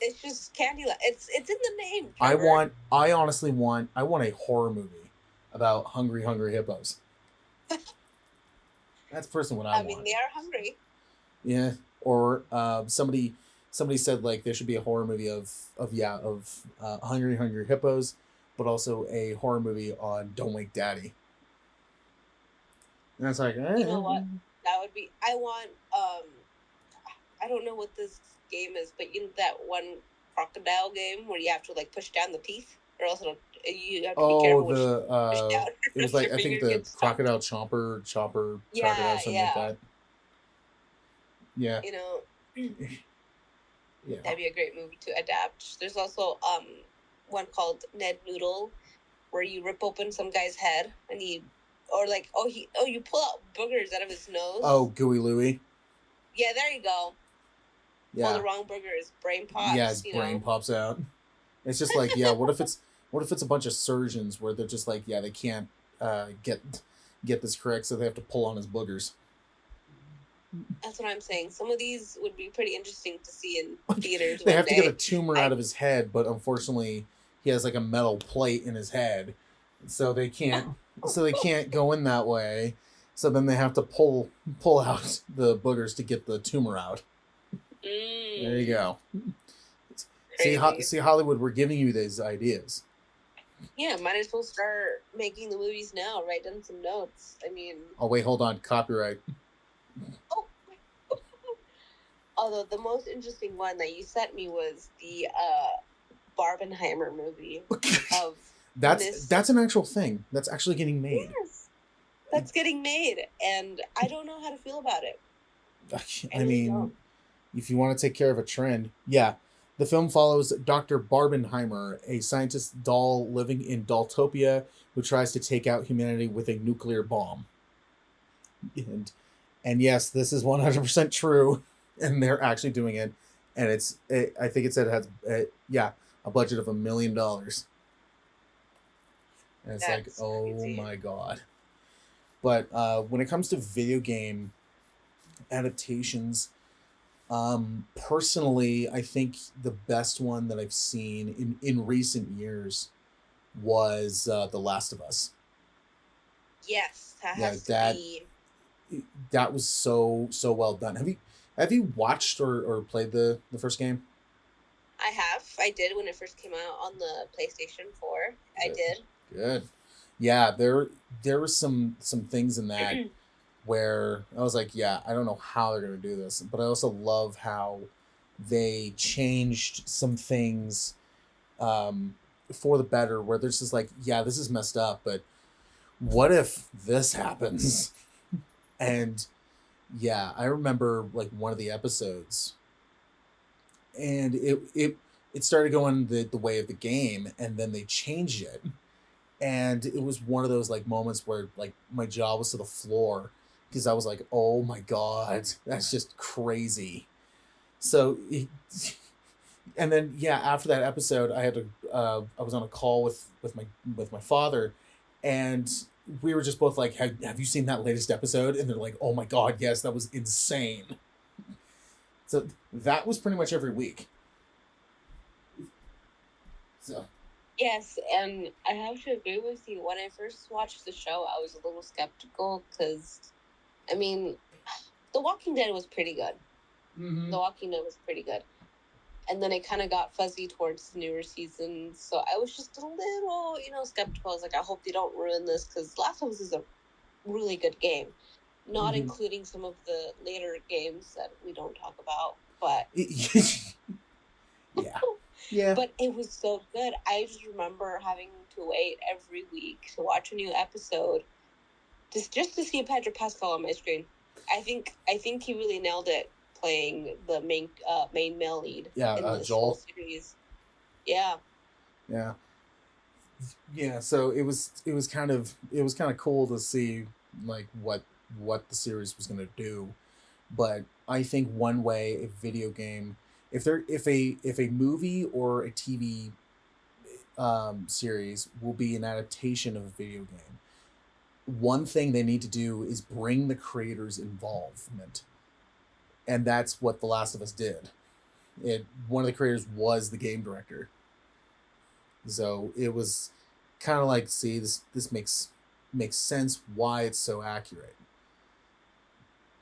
it's just Candyland. It's in the name. Trevor. I honestly want a horror movie about hungry hippos. That's personally what I want. I mean, they are hungry. Yeah, or somebody said like there should be a horror movie of hungry hippos, but also a horror movie on Don't Wake Daddy. And it's like, You know what? That would be. I want. I don't know what this game is, but you know that one crocodile game where you have to like push down the teeth, or else you have to be careful. Which push down. It was like Your I think finger the gets stuck. crocodile chopper, crocodile, Yeah, something yeah. like that. Yeah, You know, yeah. that'd be a great movie to adapt. There's also one called Ned Noodle, where you rip open some guy's head and you pull out boogers out of his nose. Oh, Gooey Louie. Yeah, there you go. Yeah. Pull the wrong booger, his brain pops. Yeah, his brain pops out. It's just like, yeah, what if it's a bunch of surgeons where they're just like, yeah, they can't get this correct, so they have to pull on his boogers. That's what I'm saying. Some of these would be pretty interesting to see in theaters. They have to get a tumor out of his head, but unfortunately, he has like a metal plate in his head, so they can't go in that way. So then they have to pull out the boogers to get the tumor out. There you go. See, Hollywood, we're giving you these ideas. Yeah, might as well start making the movies now. Write down some notes. I mean. Oh wait, hold on. Copyright. Oh. Although the most interesting one that you sent me was the Barbenheimer movie of. That's an actual thing. That's actually getting made. Yes, that's getting made, and I don't know how to feel about it. I mean, if you want to take care of a trend, yeah. The film follows Dr. Barbenheimer, a scientist doll living in Dolltopia who tries to take out humanity with a nuclear bomb. And yes, this is 100% true, and they're actually doing it. And I think it said it has a budget of $1 million. And it's That's like, oh crazy. my god. But when it comes to video game adaptations, personally, I think the best one that I've seen in recent years was The Last of Us. Yes, that that was so well done. Have you watched or played the first game? I have. I did when it first came out on the PlayStation 4. I did. Good. Yeah, there were some things in that where I was like, yeah, I don't know how they're going to do this. But I also love how they changed some things for the better, where there's just like, yeah, this is messed up, but what if this happens? And yeah, I remember like one of the episodes, and it started going the way of the game, and then they changed it. And it was one of those like moments where like my jaw was to the floor, because I was like, oh my god, that's just crazy. So and then yeah, after that episode, I had to I was on a call with my father, and we were just both like, have you seen that latest episode? And they're like, oh my god, yes, that was insane. So that was pretty much every week. So Yes, and I have to agree with you. When I first watched the show, I was a little skeptical because, I mean, The Walking Dead was pretty good. mm-hmm. The Walking Dead was pretty good. And then it kind of got fuzzy towards the newer seasons. So I was just a little, skeptical. I was like, I hope they don't ruin this, because Last of Us is a really good game. Not Mhm. including some of the later games that we don't talk about. But yeah. Yeah. But it was so good. I just remember having to wait every week to watch a new episode, just to see Pedro Pascal on my screen. I think he really nailed it, playing the main male lead. Yeah, in this Joel. whole series. Yeah. Yeah. Yeah. So it was kind of cool to see like what the series was going to do, but I think one way a video game, if a movie or a TV series will be an adaptation of a video game, one thing they need to do is bring the creators' involvement, and that's what The Last of Us did. One of the creators was the game director, so it was kind of like, see, this makes sense why it's so accurate.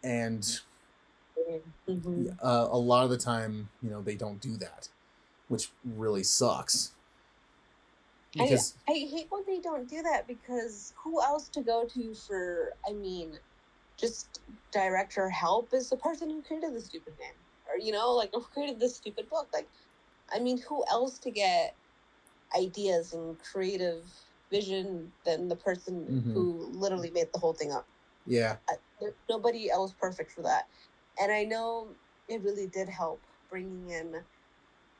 And Mm-hmm. a lot of the time, they don't do that, which really sucks. because I hate when they don't do that, because who else to go to for, I mean, just director help is the person who created the stupid game. Or, like, who created this stupid book. Like, I mean, who else to get ideas and creative vision than the person who literally made the whole thing up? yeah, There's nobody else perfect for that. And I know it really did help bringing in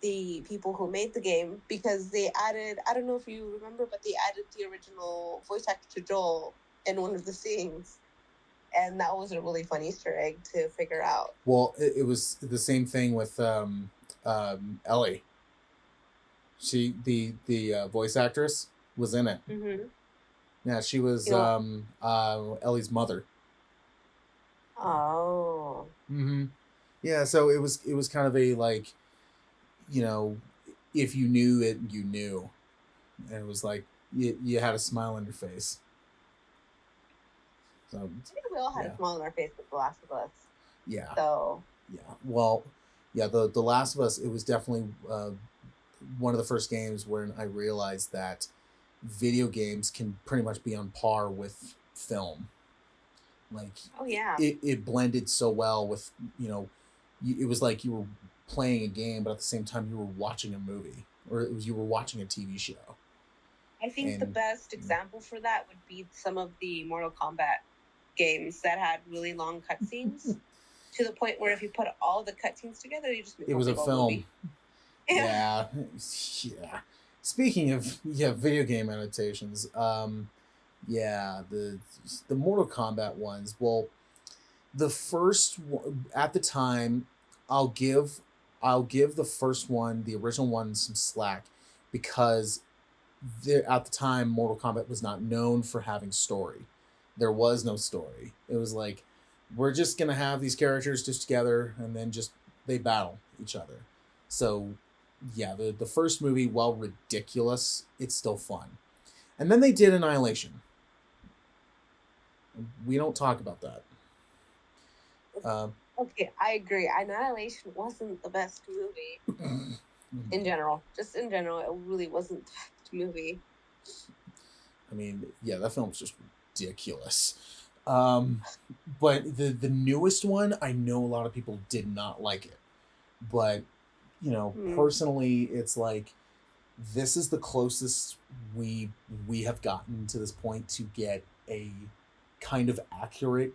the people who made the game, because they added, I don't know if you remember, but they added the original voice actor to Joel in one of the scenes. And that was a really fun Easter egg to figure out. well, it was the same thing with Ellie. She the voice actress was in it. Mm-hmm. Yeah, she was Ellie's mother. Oh. Yeah, so it was kind of a, like, if you knew it, you knew, and it was like you had a smile on your face. So I think we all had a smile on our face with The Last of Us. yeah, So yeah. Well, yeah, the Last of Us, it was definitely one of the first games where I realized that video games can pretty much be on par with film. Like, oh yeah, it blended so well with, it was like you were playing a game, but at the same time you were watching a movie, or you were watching a TV show. I think the best example for that would be some of the Mortal Kombat games that had really long cutscenes, to the point where if you put all the cutscenes together, you just make It was a film. movie. Yeah. Yeah. Speaking of video game adaptations, yeah, the Mortal Kombat ones. Well, the first one, at the time, I'll give the first one, the original one, some slack, because at the time Mortal Kombat was not known for having story. There was no story. It was like, we're just gonna have these characters just together, and then just they battle each other. So yeah, the first movie, while ridiculous, it's still fun. And then they did Annihilation. We don't talk about that. Okay, I agree. Annihilation wasn't the best movie in general. Just in general, it really wasn't the best movie. I mean, yeah, that film's just ridiculous. But the newest one, I know a lot of people did not like it. But, personally, it's like, this is the closest we have gotten to this point to get a kind of accurate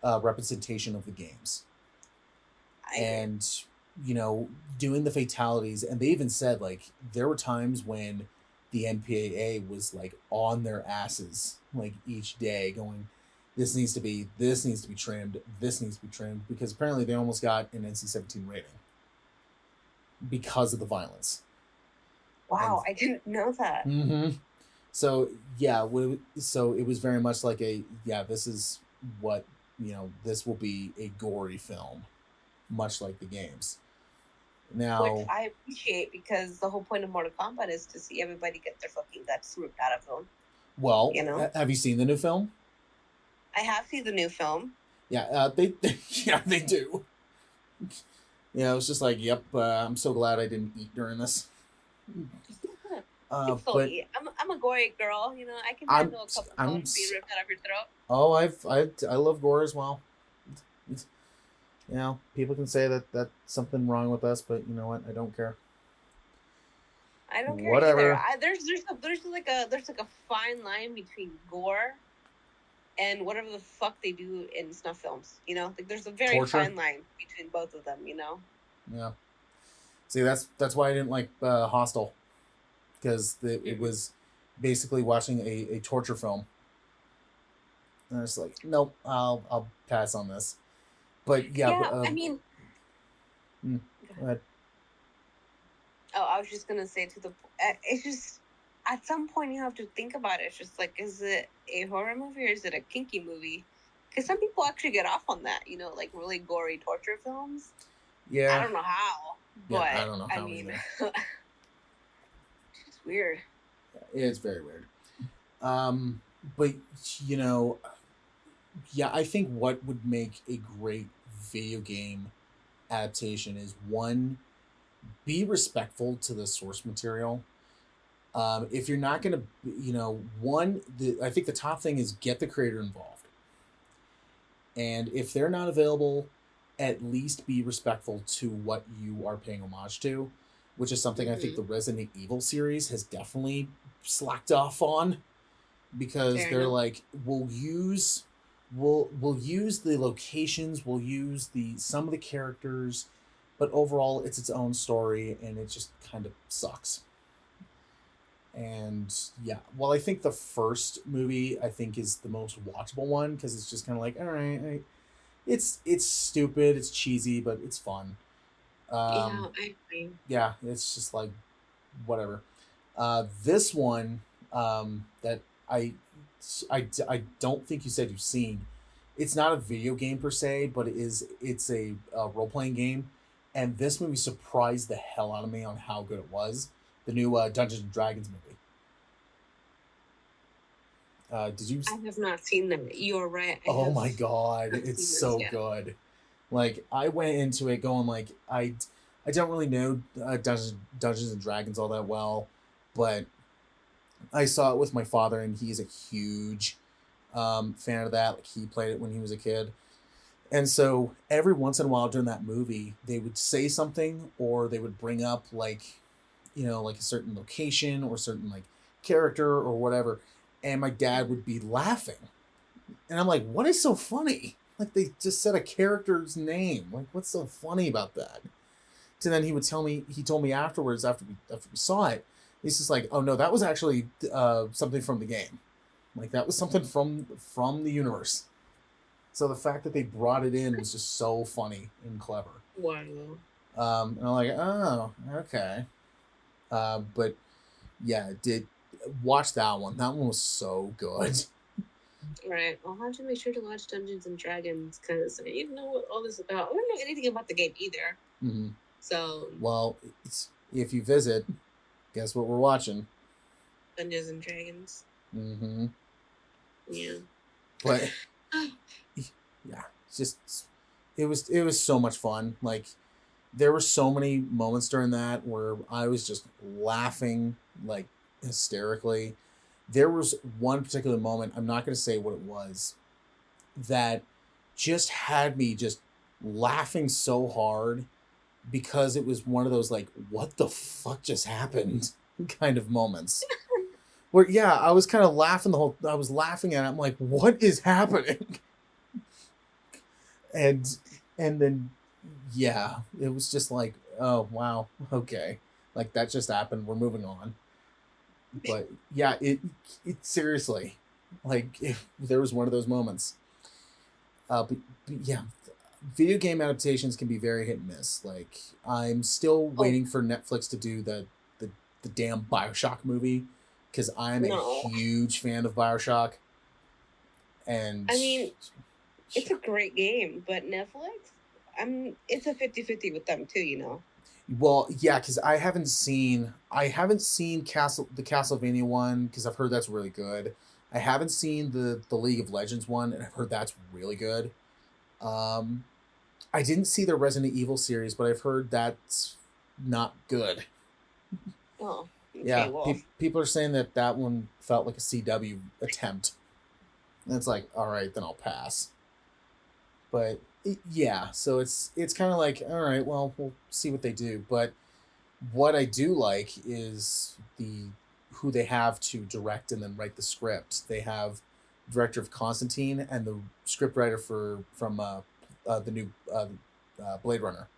representation of the games. And, doing the fatalities, and they even said, like, there were times when the MPAA was, like, on their asses, like, each day, going, this needs to be trimmed, because apparently they almost got an NC-17 rating because of the violence. Wow, I didn't know that. So yeah, so it was very much like this is what, this will be a gory film, much like the games. Now, which I appreciate, because the whole point of Mortal Kombat is to see everybody get their fucking guts ripped out of them. Well, have you seen the new film? I have seen the new film. Yeah, they do. Yeah, it was just like, yep, I'm so glad I didn't eat during this. But I'm a gory girl, I can handle a couple bones being ripped out of your throat. Oh, I love gore as well. People can say that that's something wrong with us, but you know what? I don't care. I don't care Whatever. either. There's like a fine line between gore and whatever the fuck they do in snuff films. Like, there's a very fine line between both of them. Yeah. See, that's why I didn't like Hostel, because it was basically watching a torture film. And I was like, nope, I'll pass on this. But yeah, I mean, go ahead. Oh, I was just gonna say it's just, at some point you have to think about it. It's just like, is it a horror movie or is it a kinky movie? Because some people actually get off on that, like really gory torture films. Yeah. I don't know how, but I don't know how either. It's weird. It's very weird. But I think what would make a great video game adaptation is, one, be respectful to the source material, If you're not gonna, I think the top thing is get the creator involved, and if they're not available, at least be respectful to what you are paying homage to, which is something I think the Resident Evil series has definitely slacked off on, because Fair they're enough. like, we'll use the locations, we'll use the some of the characters, but overall it's its own story and it just kind of sucks. And yeah, well, I think the first movie I think is the most watchable one, because it's just kind of like, all right, it's stupid, it's cheesy, but it's fun. Yeah, Um, I agree. yeah, it's just like whatever. This one, that I, I don't think you said you've seen. It's not a video game per se, but it's a role playing game, and this movie surprised the hell out of me on how good it was. The new Dungeons and Dragons movie. Did you? I have not seen them. You're right. I Oh have my god, not it's seen those so yet. good. Like I went into it going like I don't really know Dungeons and Dragons all that well, but I saw it with my father, and he's a huge fan of that. Like he played it when he was a kid, and so every once in a while during that movie, they would say something or they would bring up like, like a certain location or certain like character or whatever, and my dad would be laughing, and I'm like, what is so funny? Like they just said a character's name. Like what's so funny about that? So then he would tell me. He told me afterwards, after we saw it, he's just like, "Oh no, that was actually something from the game. Like that was something from the universe." So the fact that they brought it in was just so funny and clever. Wow. And I'm like, "Oh, okay." But yeah, did watch that one. That one was so good. Right. I'll have to make sure to watch Dungeons and Dragons because I need to know what all this is about. I don't know anything about the game either. Hmm. So Well, if you visit, guess what we're watching? Dungeons and Dragons. Hmm. Yeah. But yeah, it's just it was so much fun. Like there were so many moments during that where I was just laughing like hysterically. There was one particular moment, I'm not going to say what it was, that just had me just laughing so hard, because it was one of those like, what the fuck just happened kind of moments. Where yeah, I was kind of laughing I was laughing at it. I'm like, what is happening? and and then yeah, it was just like, oh wow, okay, like that just happened, we're moving on. But yeah, it seriously, like if there was one of those moments. But yeah, video game adaptations can be very hit and miss. Like I'm still Oh waiting for Netflix to do the damn Bioshock movie, because I'm a no. huge fan of Bioshock. And I mean, it's a great game, but Netflix, it's a 50-50 with them too, you know. well, yeah, because I haven't seen the Castlevania one, because I've heard that's really good. I haven't seen the League of Legends one, and I've heard that's really good. Um, I didn't see the Resident Evil series, but I've heard that's not good. Oh, okay, Yeah, well, people are saying that one felt like a CW attempt, and it's like, all right, then I'll pass. But yeah, so it's kind of like, all right, well, we'll see what they do. But what I do like is the who they have to direct and then write the script. They have director of Constantine and the script writer from the new Blade Runner.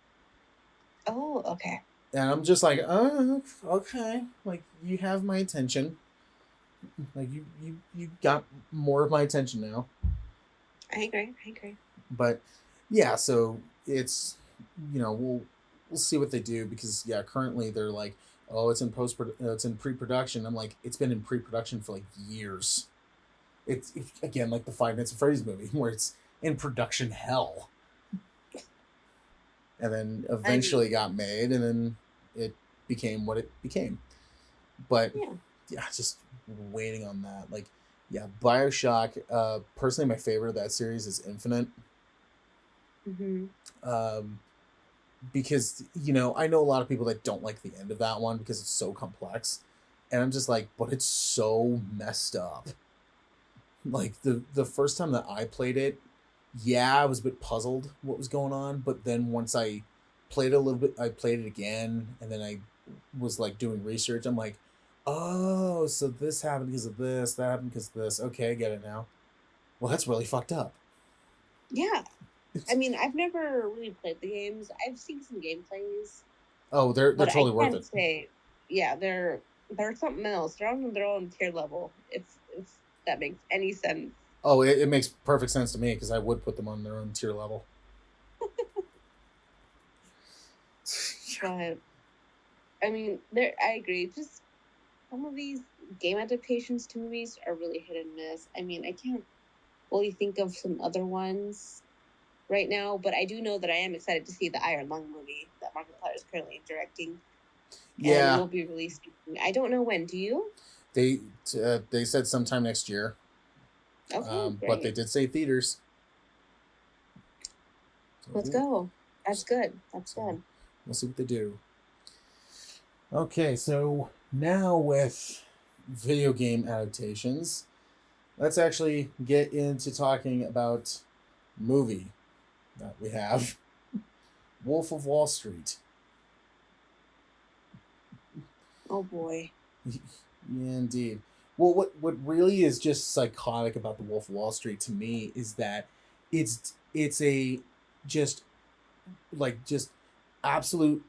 oh, okay. And I'm just like, oh, okay, like you have my attention. Like you got more of my attention now. I agree. I agree. But yeah, so it's, we'll see what they do, because yeah, currently they're like, oh, it's in pre-production. I'm like, it's been in pre-production for like years. It's again like the Five Nights at Freddy's movie where it's in production hell, and then I'm eventually got made, and then it became what it became. But yeah. yeah, just waiting on that. Like yeah, Bioshock. Personally, my favorite of that series is Infinite. Mm-hmm. Um, because I know a lot of people that don't like the end of that one because it's so complex. And I'm just like, but it's so messed up. Like the first time that I played it, yeah, I was a bit puzzled what was going on, but then once I played it a little bit, I played it again, and then I was like doing research. I'm like, oh, so this happened because of this, that happened because of this. Okay, I get it now. Well, that's really fucked up. Yeah. I mean, I've never really played the games. I've seen some gameplays. Oh, they're but totally I worth can't it. say, yeah, they're something else. They're on their own tier level. If that makes any sense. Oh, it makes perfect sense to me because I would put them on their own tier level. But I mean, I agree. Just some of these game adaptations to movies are really hit and miss. I mean, I can't really think of some other ones right now, but I do know that I am excited to see the Iron Lung movie that Markiplier is currently directing. And it Yeah, will be released. I don't know when. Do you? they said sometime next year, Okay, but they great. did say theaters. So Let's go. That's good. That's So good. we'll see what they do. Okay, so now with video game adaptations, let's actually get into talking about movie that we have, Wolf of Wall Street. Oh boy. Yeah, indeed. Well, what really is just psychotic about the Wolf of Wall Street to me is that it's a just just absolute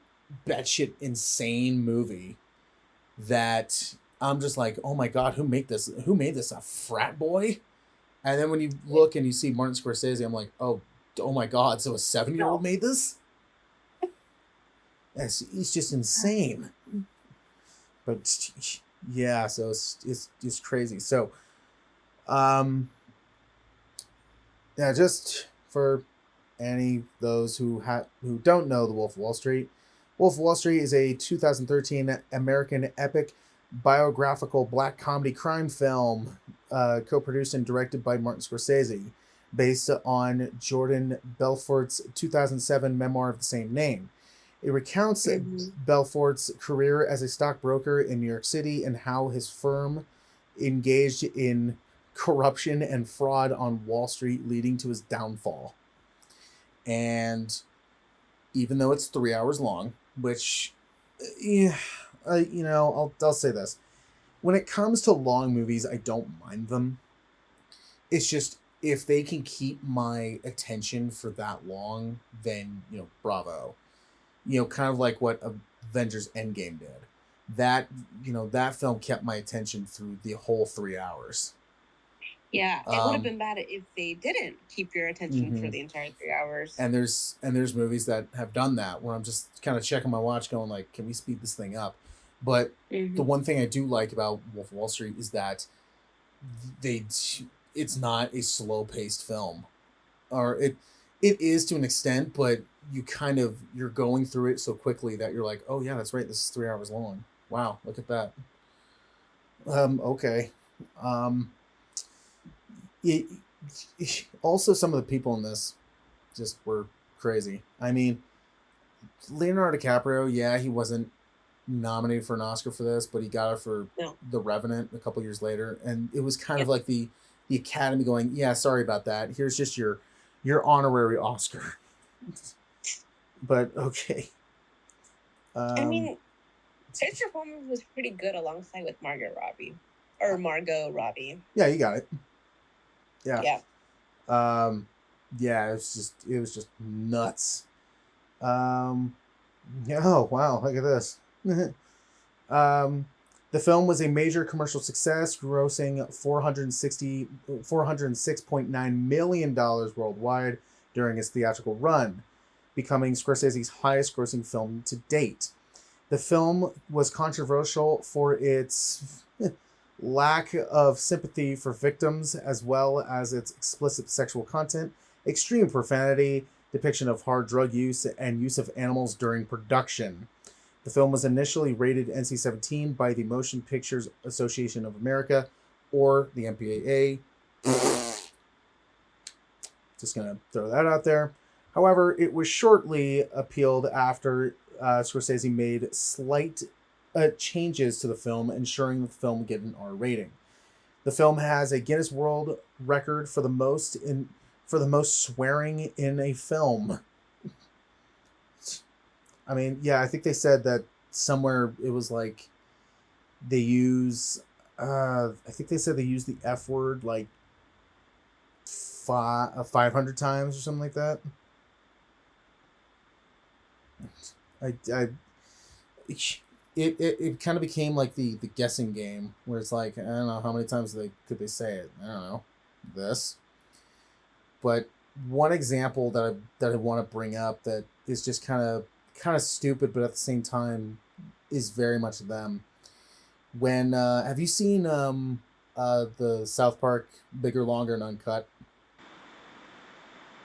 batshit insane movie that I'm just like, oh my god, who made this? Who made this? A frat boy? And then when you look and you see Martin Scorsese, I'm like, oh my god, so a 7-year-old made this? Yes, he's just insane. But yeah, so it's crazy. So, yeah, just for any those who don't know the Wolf of Wall Street, Wolf of Wall Street is a 2013 American epic biographical black comedy crime film, co-produced and directed by Martin Scorsese, based on Jordan Belfort's 2007 memoir of the same name. It recounts Belfort's career as a stockbroker in New York City and how his firm engaged in corruption and fraud on Wall Street, leading to his downfall. And even though it's 3 hours long, which, yeah, I'll say this: when it comes to long movies, I don't mind them. It's just if they can keep my attention for that long, then bravo. Kind of like what Avengers Endgame did. That that film kept my attention through the whole 3 hours. Yeah, it would have been bad if they didn't keep your attention for the entire 3 hours. And there's movies that have done that where I'm just kind of checking my watch, going like, can we speed this thing up? But the one thing I do like about Wolf of Wall Street is that it's not a slow paced film, or it is to an extent, but you're going through it so quickly that you're like, oh yeah, that's right, this is 3 hours long. Wow, look at that. Okay. Also, some of the people in this just were crazy. I mean, Leonardo DiCaprio, yeah, he wasn't nominated for an Oscar for this, but he got it for The Revenant a couple years later, and it was kind of like the Academy going, yeah, sorry about that. Here's just your honorary Oscar. But okay. I mean, his performance was pretty good alongside with Margot Robbie. Yeah, you got it. Yeah. Yeah. Yeah, it was just nuts. Oh wow, look at this. The film was a major commercial success, grossing $406.9 million worldwide during its theatrical run, becoming Scorsese's highest grossing film to date. The film was controversial for its lack of sympathy for victims, as well as its explicit sexual content, extreme profanity, depiction of hard drug use, and use of animals during production. The film was initially rated NC-17 by the Motion Pictures Association of America, or the MPAA. Just gonna throw that out there. However, it was shortly appealed after Scorsese made slight changes to the film, ensuring the film would get an R rating. The film has a Guinness World Record for the most swearing in a film. I mean, yeah, I think they said that somewhere it was like they use. I think they said they use the F word like 500 times or something like that. It kind of became like the guessing game where it's like, I don't know how many times could they say it. I don't know this. But one example that I want to bring up that is just kind of stupid, but at the same time is very much them. When have you seen the South Park Bigger, Longer, and Uncut?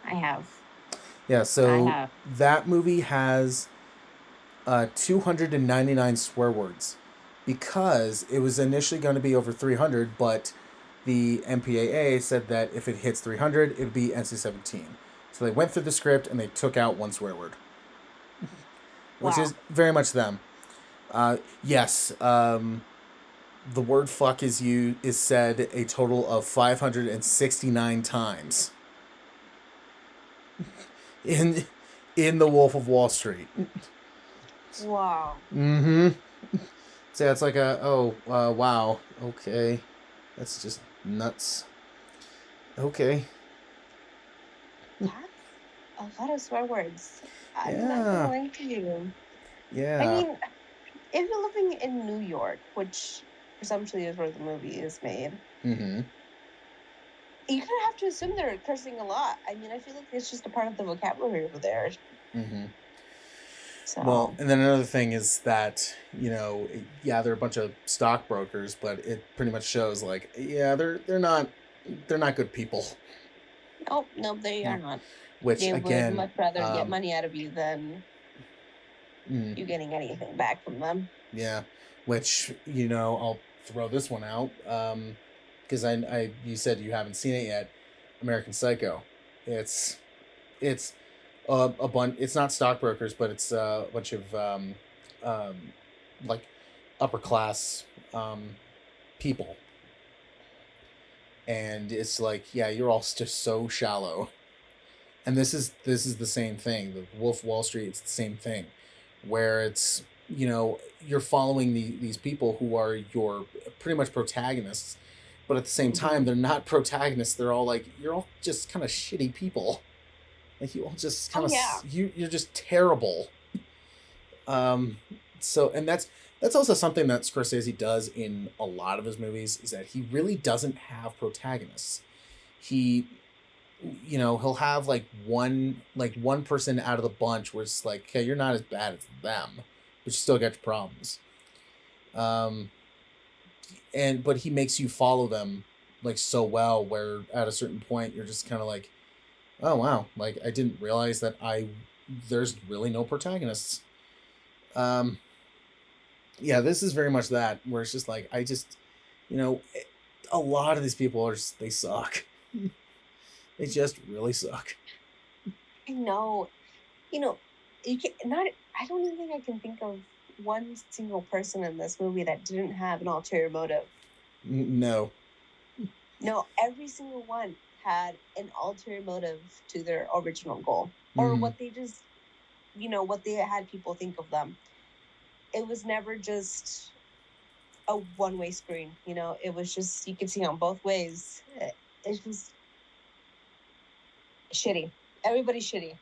I have. Yeah, so I have. that movie has 299 swear words because it was initially going to be over 300, but the MPAA said that if it hits 300, it would be NC-17. So they went through the script and they took out one swear word, which is very much them. Yes, the word fuck is said a total of 569 times in The Wolf of Wall Street. Wow. Mm-hmm. So it's like wow, okay, that's just nuts. Okay. That's a lot of swear words. I'm not Yeah. gonna lie to you. Yeah. I mean, if you're living in New York, which presumptually is where the movie is made, Mm-hmm. you kind of have to assume they're cursing a lot. I mean, I feel like it's just a part of the vocabulary over there. Mm-hmm. So. Well, and then another thing is that, yeah, they're a bunch of stockbrokers, but it pretty much shows like, yeah, they're not good people. No, they are not. Which they again, would much rather get money out of you than you getting anything back from them. Yeah, which I'll throw this one out because you said you haven't seen it yet. American Psycho. It's a bunch. It's not stockbrokers, but it's a bunch of like upper class people, and it's like, yeah, you're all just so shallow. And this is the same thing. The Wolf of Wall Street, it's the same thing, where it's you're following these people who are your pretty much protagonists, but at the same time they're not protagonists. They're all like, you're all just kind of shitty people. Like you all just kind of you're just terrible. So and that's also something that Scorsese does in a lot of his movies, is that he really doesn't have protagonists. He'll have like one person out of the bunch where it's like, okay, you're not as bad as them, but you still got your problems. But he makes you follow them like so well, where at a certain point you're just kind of like, oh wow, like I didn't realize that there's really no protagonists. Yeah, this is very much that, where it's just like, a lot of these people they suck. They just really suck. I know. You can not. I don't even think I can think of one single person in this movie that didn't have an ulterior motive. No. No, every single one had an ulterior motive to their original goal, or what they just, what they had people think of them. It was never just a one-way screen. It was just, you could see on both ways. It was shitty. Everybody's shitty.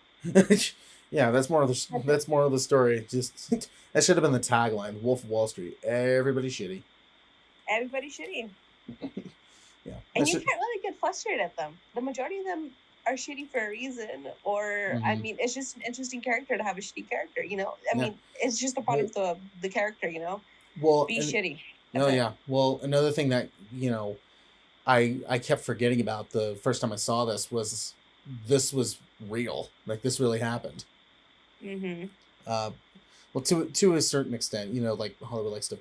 Yeah, that's more of the story. Just that should have been the tagline: Wolf of Wall Street. Everybody's shitty. Everybody's shitty. Yeah, and you can't really get frustrated at them. The majority of them are shitty for a reason, or I mean, it's just an interesting character to have a shitty character. I mean, it's just a part of the character. Well, be shitty. Yeah. Well, another thing that I kept forgetting about the first time I saw this was real. Like this really happened. Well, to a certain extent, like Hollywood likes to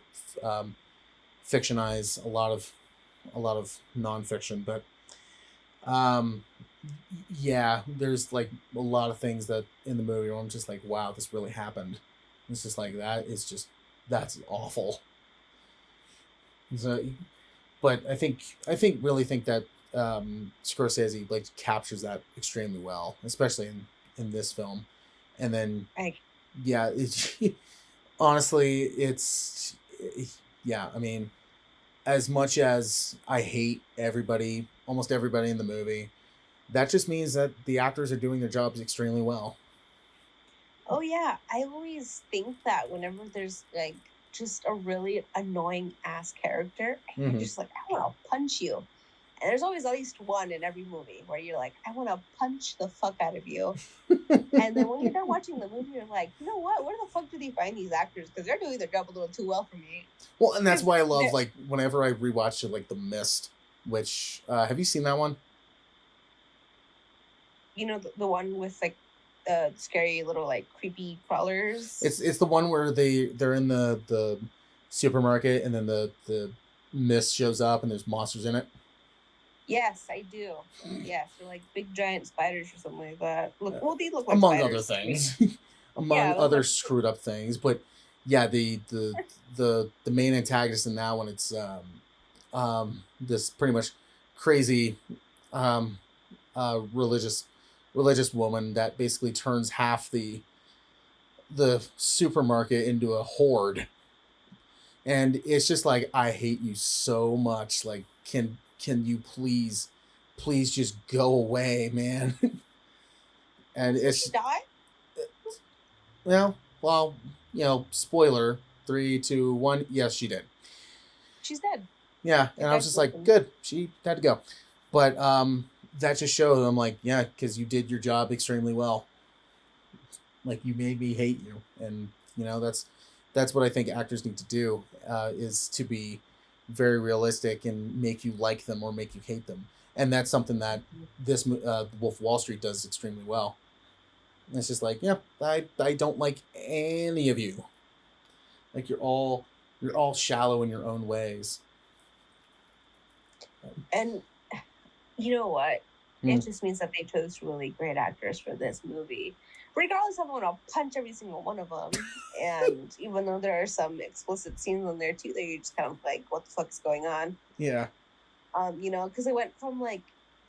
fictionize a lot of nonfiction, but yeah, there's like a lot of things that in the movie where I'm just like, wow, this really happened. It's just like, that is just that's awful. So, but really think that Scorsese like captures that extremely well, especially in this film. And then yeah, honestly, it's yeah. I mean, as much as I hate almost everybody in the movie, that just means that the actors are doing their jobs extremely well. Oh yeah, I always think that whenever there's like just a really annoying ass character, you're just like, I want to punch you. And there's always at least one in every movie where you're like, I want to punch the fuck out of you. And then when you're done watching the movie, you're like, you know what? Where the fuck do they find these actors? Because they're doing their job a little too well for me. Well, and that's why I love, like, whenever I rewatch it, like The Mist, which have you seen that one? You know, the one with like the scary little like creepy crawlers. It's the one where they're in the supermarket and then the mist shows up and there's monsters in it. Yes, I do. Yes, they're like big giant spiders or something like that. Look, well, they look like among spiders. other things, other screwed up things. But yeah, the main antagonist in that one, it's this pretty much crazy religious woman that basically turns half the supermarket into a horde, and it's just like, I hate you so much. Like, can you please just go away, man? And it's Did she die? well, spoiler, 3, 2, 1. Yes, she did. She's dead. Yeah, and I was just like, good, she had to go. But that just showed, I'm like, yeah, because you did your job extremely well. Like, you made me hate you. And that's what I think actors need to do, is to be very realistic and make you like them or make you hate them. And that's something that this Wolf of Wall Street does extremely well. And it's just like, yeah, I don't like any of you. Like, you're all shallow in your own ways. And you know what? It just means that they chose really great actors for this movie. Regardless of, I want to punch every single one of them. And even though there are some explicit scenes in there too, that you're just kind of like, what the fuck is going on? Yeah. Because it went from like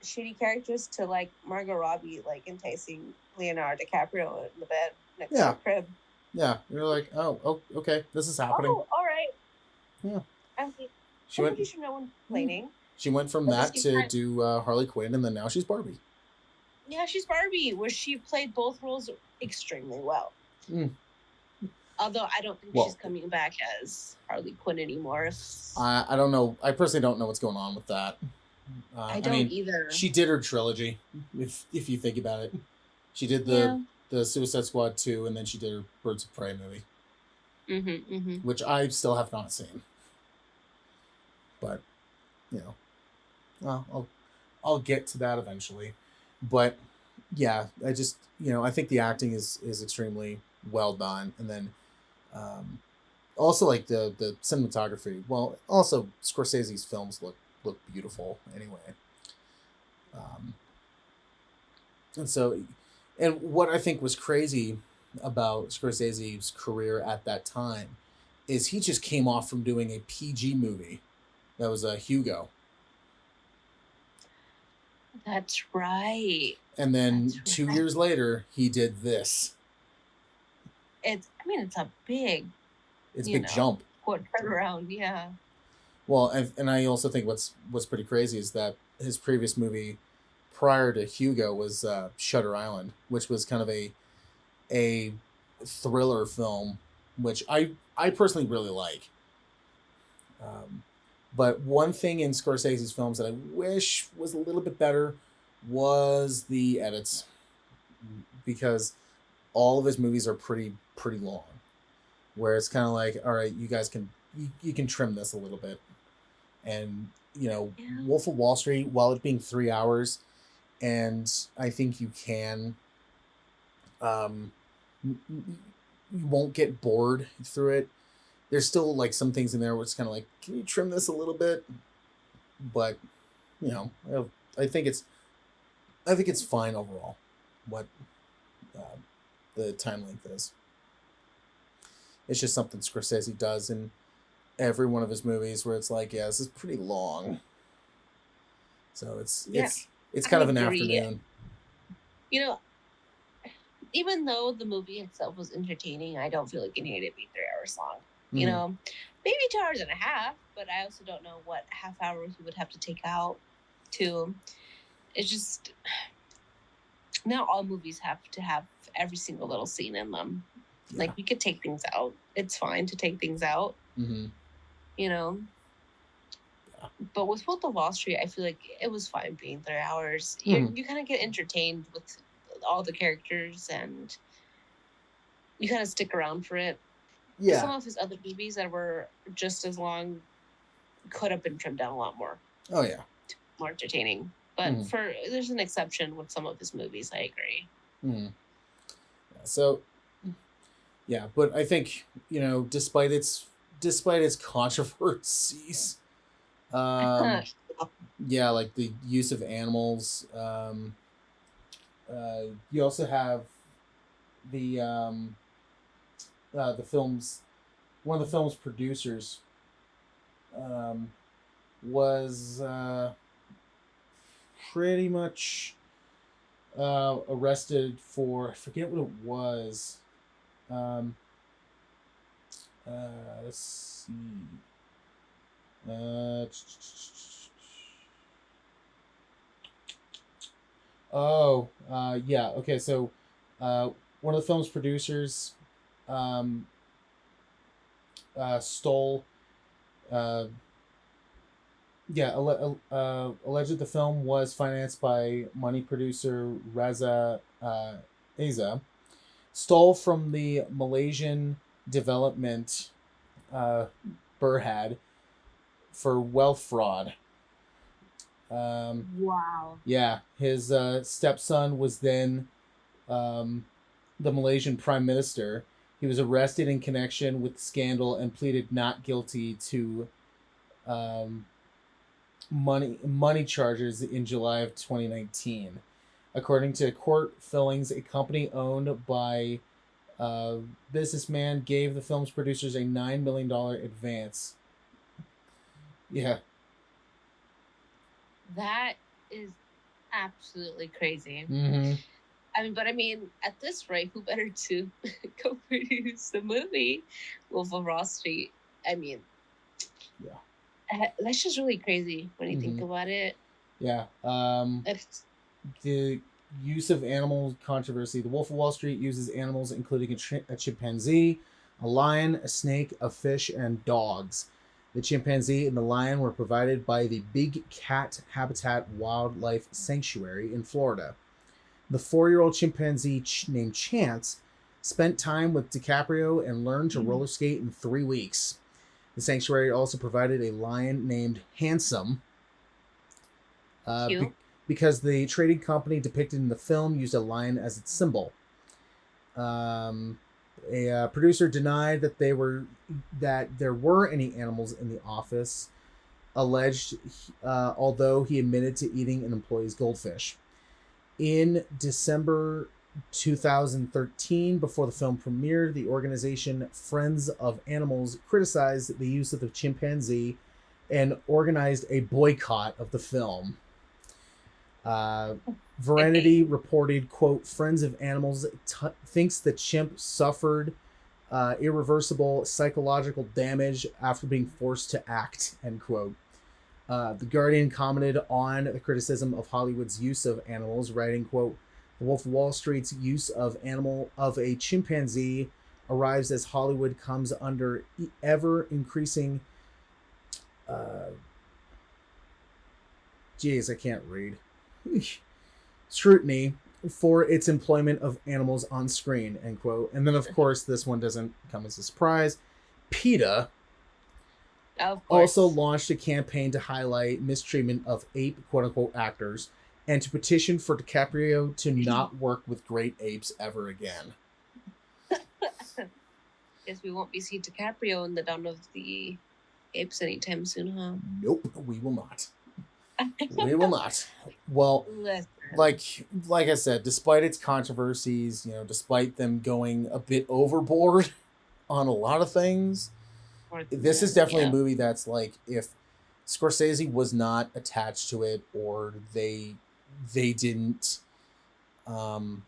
shitty characters to like Margot Robbie like enticing Leonardo DiCaprio in the bed next to the crib. Yeah, you're like, oh, okay, this is happening. Oh, all right. Yeah. I'm like, somebody should know when complaining. She went from that to do Harley Quinn, and then now she's Barbie. Yeah, she's Barbie, where she played both roles extremely well. Although I don't think she's coming back as Harley Quinn anymore. I don't know. I personally don't know what's going on with that. I don't either. She did her trilogy, if you think about it. She did the Suicide Squad 2, and then she did her Birds of Prey movie. Which I still have not seen. But, I'll get to that eventually. But yeah, I just, I think the acting is extremely well done. And then also, like, the cinematography. Well, also Scorsese's films look beautiful anyway. And what I think was crazy about Scorsese's career at that time is he just came off from doing a PG movie that was a Hugo. That's right. And then 2 years later, he did this. It's a big... It's a big jump. Turnaround, yeah. Well, and I also think what's pretty crazy is that his previous movie prior to Hugo was Shutter Island, which was kind of a thriller film, which I personally really like. But one thing in Scorsese's films that I wish was a little bit better was the edits, because all of his movies are pretty long, where it's kind of like, all right, you guys you can trim this a little bit. And Wolf of Wall Street, while it being 3 hours, and I think you can, you won't get bored through it. There's still like some things in there where it's kind of like, can you trim this a little bit? But I think it's fine overall. What the time length is. It's just something Scorsese does in every one of his movies where it's like, yeah, this is pretty long. So it's kind of an agree. afternoon. You know, even though the movie itself was entertaining, I don't feel like it needed to be 3 hours long. You know, maybe 2 hours and a half, but I also don't know what half hour he would have to take out to. It's just, not all movies have to have every single little scene in them. Yeah. Like, we could take things out. It's fine to take things out. You know. Yeah. But with Wolf of Wall Street, I feel like it was fine being 3 hours. You kind of get entertained with all the characters, and you kind of stick around for it. Yeah. Some of his other movies that were just as long could have been trimmed down a lot more. Oh yeah. More entertaining. But there's an exception with some of his movies, I agree. So yeah, but I think, you know, despite its controversies, yeah, like the use of animals, you also have the film's one of the film's producers was pretty much arrested for, I forget what it was. Let's see. Yeah. Okay. So, one of the film's producers, stole. Alleged the film was financed by money producer Raza Eza, stole from the Malaysian development Berhad for wealth fraud. Wow. Yeah, his stepson was then the Malaysian Prime Minister. He was arrested in connection with the scandal and pleaded not guilty to money charges in July of 2019. According to court fillings, a company owned by businessman gave the film's producers a $9 million advance. Yeah. That is absolutely crazy. I mean, at this rate, who better to go produce the movie Wolf of Wall Street? I mean, yeah, that's just really crazy when you think about it. Yeah. The use of animal controversy. The Wolf of Wall Street uses animals including a chimpanzee, a lion, a snake, a fish, and dogs. The chimpanzee and the lion were provided by the Big Cat Habitat Wildlife Sanctuary in Florida. The 4-year-old chimpanzee named Chance spent time with DiCaprio and learned to roller skate in 3 weeks. The sanctuary also provided a lion named Handsome. Because the trading company depicted in the film used a lion as its symbol. A producer denied that there were any animals in the office, alleged, although he admitted to eating an employee's goldfish. In December 2013, before the film premiered, the organization Friends of Animals criticized the use of the chimpanzee and organized a boycott of the film. Variety reported, quote, Friends of Animals thinks the chimp suffered irreversible psychological damage after being forced to act, end quote. The Guardian commented on the criticism of Hollywood's use of animals, writing, quote, The Wolf of Wall Street's use of a chimpanzee arrives as Hollywood comes under ever-increasing I can't read. Scrutiny for its employment of animals on screen, end quote. And then, of course, this one doesn't come as a surprise. PETA also launched a campaign to highlight mistreatment of ape, quote-unquote, actors and to petition for DiCaprio to not work with great apes ever again. Guess we won't be seeing DiCaprio in the Dawn of the Apes anytime soon, huh? Nope, we will not. We will not. Well, like I said, despite its controversies, despite them going a bit overboard, on a lot of things. This is definitely a movie that's like, if Scorsese was not attached to it, or they didn't go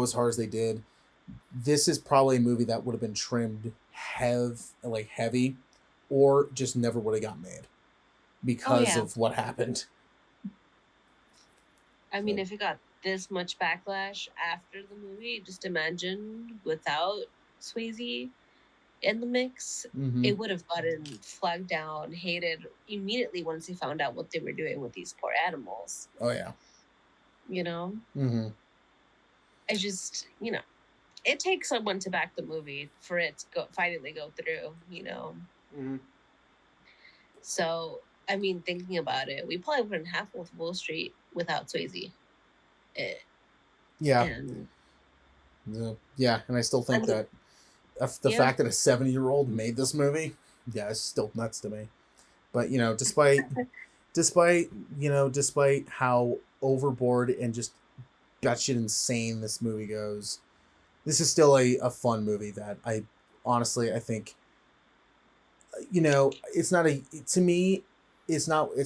as hard as they did, this is probably a movie that would have been trimmed heavy, or just never would have got made because of what happened. I mean, if it got this much backlash after the movie, just imagine without Swayze in the mix, it would have gotten flagged down, hated immediately once they found out what they were doing with these poor animals. Oh yeah. You know? It's just, you know, it takes someone to back the movie for it to finally go through, you know? So, I mean, thinking about it, we probably wouldn't have Wolf of Wall Street without Swayze. Yeah. And I still think that the fact that a 70-year-old made this movie, it's still nuts to me. But, you know, despite how overboard and just batshit insane this movie goes, this is still a fun movie that I think, you know, it's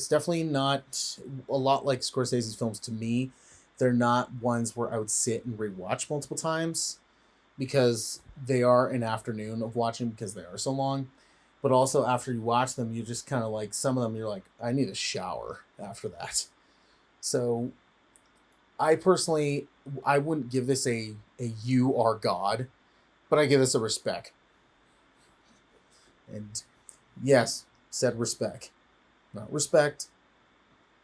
definitely not a lot like Scorsese's films to me. They're not ones where I would sit and rewatch multiple times, because they are an afternoon of watching, because they are so long. But also, after you watch them, you just kind of like, some of them you're like, I need a shower after that. So I personally, I wouldn't give this a you are God, but I give this a respect. And yes, said respect. Not respect.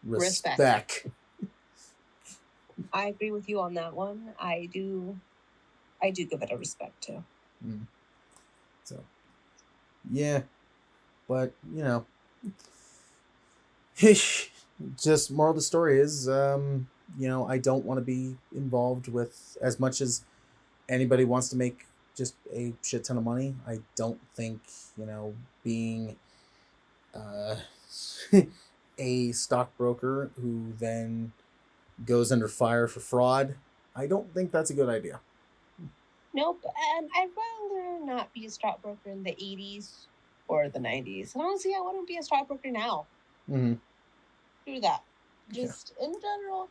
Respect. I agree with you on that one. I do give it a respect too. So, yeah, but you know, just moral of the story is, you know, I don't want to be involved with, as much as anybody wants to make just a shit ton of money. I don't think, you know, being a stockbroker who then goes under fire for fraud, I don't think that's a good idea. Nope, and I'd rather not be a stockbroker in the 80s or the 90s. And honestly, I want to be a stockbroker now. Do that. Just in general,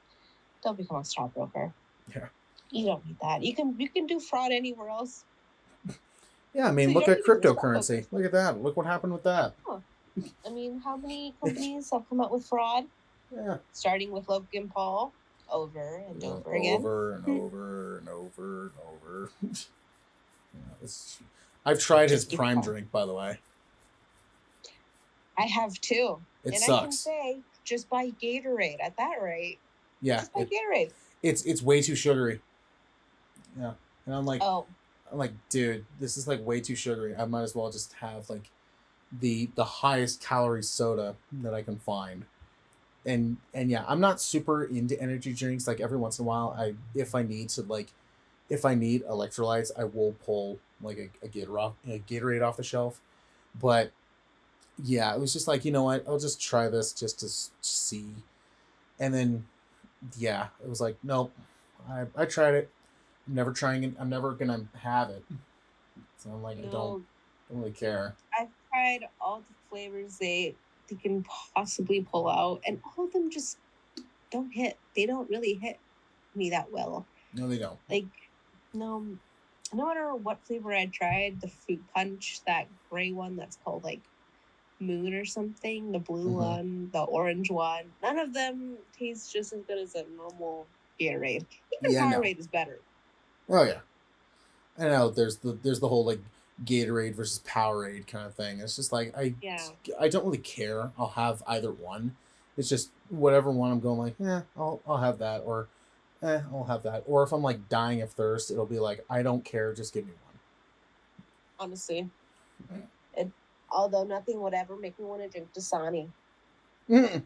don't become a stockbroker. Yeah. You don't need that. You can do fraud anywhere else. Yeah, I mean, So look at cryptocurrency. Look at that. Look what happened with that. Oh. I mean, how many companies have come out with fraud? Yeah. Starting with Logan Paul, over and over again. Over and over and over and over. I've tried his prime drink, by the way. I have too. It sucks. I can say, just buy Gatorade at that rate. Yeah. Just buy Gatorade. It's way too sugary. Yeah. And I'm like, dude, this is like way too sugary. I might as well just have like the highest calorie soda that I can find. And yeah, I'm not super into energy drinks. Like, every once in a while, if I need electrolytes, I will pull like a Gatorade off the shelf. But yeah, it was just like, you know what, I'll just try this just to see. And then yeah, it was like, nope, I tried it. I'm never trying it. I'm never gonna have it. So I'm like, I don't really care. I've tried all the flavors they can possibly pull out, and all of them just don't hit. They don't really hit me that well. No, they don't. Like, no matter what flavor I tried, the fruit punch, that gray one that's called like Moon or something, the blue one, the orange one, none of them taste just as good as a normal Gatorade. Even Powerade is better. Oh yeah, I know. There's the whole like Gatorade versus Powerade kind of thing. It's just like, I don't really care. I'll have either one. It's just whatever one I'm going like, I'll have that, or I'll have that. Or if I'm like dying of thirst, it'll be like, I don't care, just give me one. Honestly. Although nothing would ever make me want to drink Dasani. Yeah.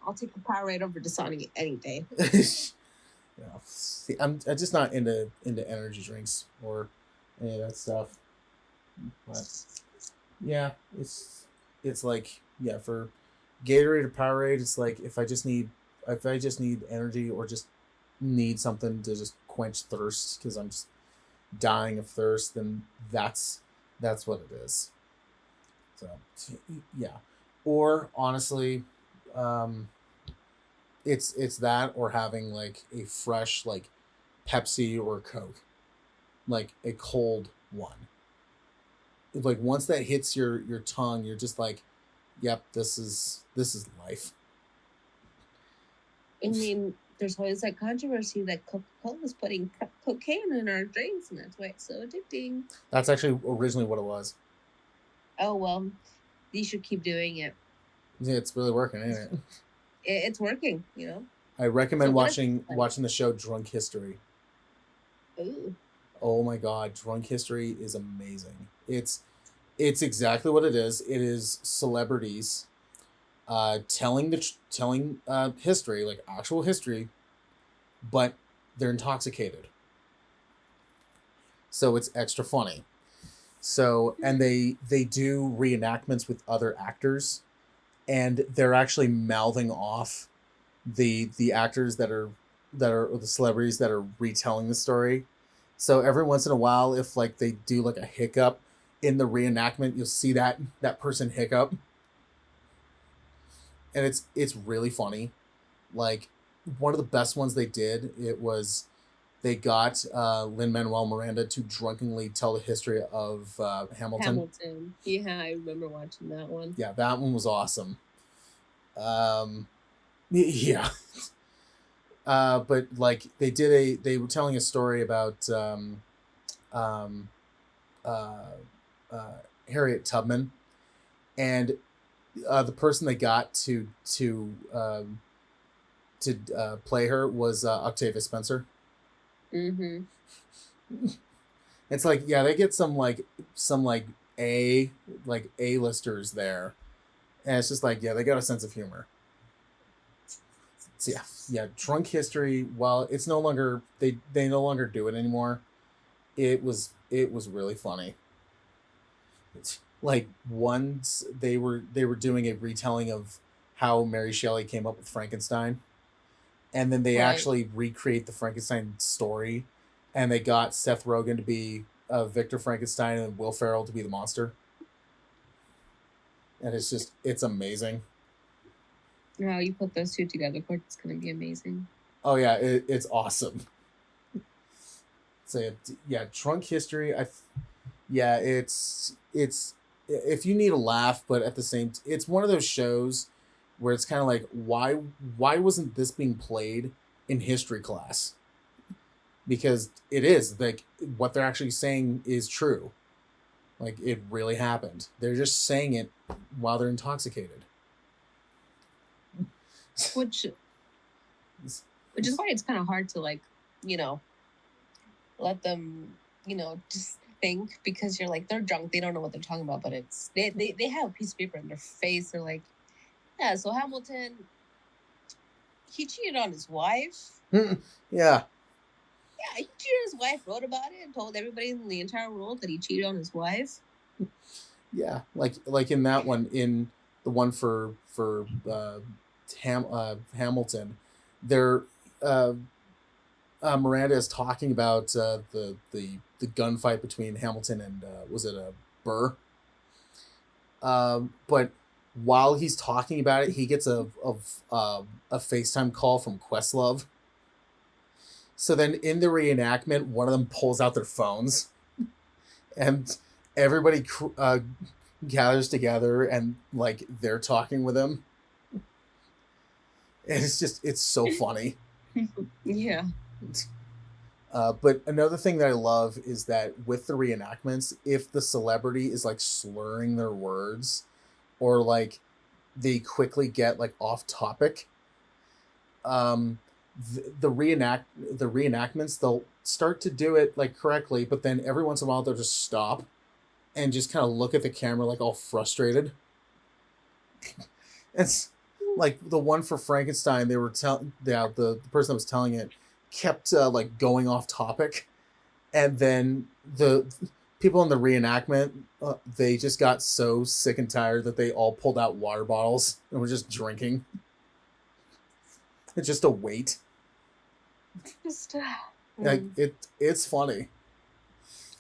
I'll take the Powerade over Dasani any day. Yeah. See, I'm just not into energy drinks or any of that stuff. But yeah, it's like, yeah, for Gatorade or Powerade, it's like if I just need energy, or just need something to just quench thirst because I'm just dying of thirst, then that's what it is. So yeah. Or honestly, it's that or having like a fresh like Pepsi or Coke, like a cold one. Like once that hits your tongue, you're just like, yep, this is life. I mean, there's always that controversy that Coca-Cola is putting cocaine in our drinks, and that's why it's so addicting. That's actually originally what it was. Oh, well, you should keep doing it. Yeah, it's really working, ain't it? It's working, you know? I recommend So what is it like? watching the show Drunk History. Ooh. Oh my god, Drunk History is amazing. It's exactly what it is. It is celebrities telling history, like actual history, but they're intoxicated. So it's extra funny. So and they do reenactments with other actors, and they're actually mouthing off the actors that are or the celebrities that are retelling the story. So every once in a while, if like they do like a hiccup in the reenactment, you'll see that person hiccup, and it's really funny. Like one of the best ones they did, it was they got Lin-Manuel Miranda to drunkenly tell the history of Hamilton. Yeah, I remember watching that one. Yeah, that one was awesome. Yeah. But like they were telling a story about Harriet Tubman, and the person they got to play her was Octavia Spencer. Mm-hmm. It's like, yeah, they get some A-listers there, and it's just like, yeah, they got a sense of humor. So yeah, Drunk History. While it's no longer they no longer do it anymore, it was really funny. It's like once they were doing a retelling of how Mary Shelley came up with Frankenstein, and then they actually recreate the Frankenstein story, and they got Seth Rogen to be Victor Frankenstein and Will Ferrell to be the monster, and it's amazing. Wow, you put those two together, but it's gonna be amazing. Oh yeah, it's awesome. So yeah, Drunk History. It's if you need a laugh, but at the same, it's one of those shows where it's kind of like, why wasn't this being played in history class? Because it is like what they're actually saying is true. Like it really happened. They're just saying it while they're intoxicated. Which is why it's kind of hard to like, you know, let them, you know, just think, because you're like, they're drunk, they don't know what they're talking about, but it's they have a piece of paper in their face. They're like, yeah, so Hamilton, he cheated on his wife. Yeah. Yeah, he cheated on his wife, wrote about it, and told everybody in the entire world that he cheated on his wife. Yeah, like in that one, in the one for Hamilton, there Miranda is talking about the gunfight between Hamilton and was it a Burr? But while he's talking about it, he gets a FaceTime call from Questlove. So then in the reenactment, one of them pulls out their phones, and everybody gathers together, and like they're talking with him. And it's so funny. Yeah. But another thing that I love is that with the reenactments, if the celebrity is like slurring their words, or like they quickly get like off topic, the reenactments, they'll start to do it like correctly, but then every once in a while they'll just stop and just kind of look at the camera like all frustrated. It's like the one for Frankenstein, they were the person that was telling it kept like going off topic, and then the people in the reenactment, they just got so sick and tired that they all pulled out water bottles and were just drinking. It's just a wait. Just, Like it's funny.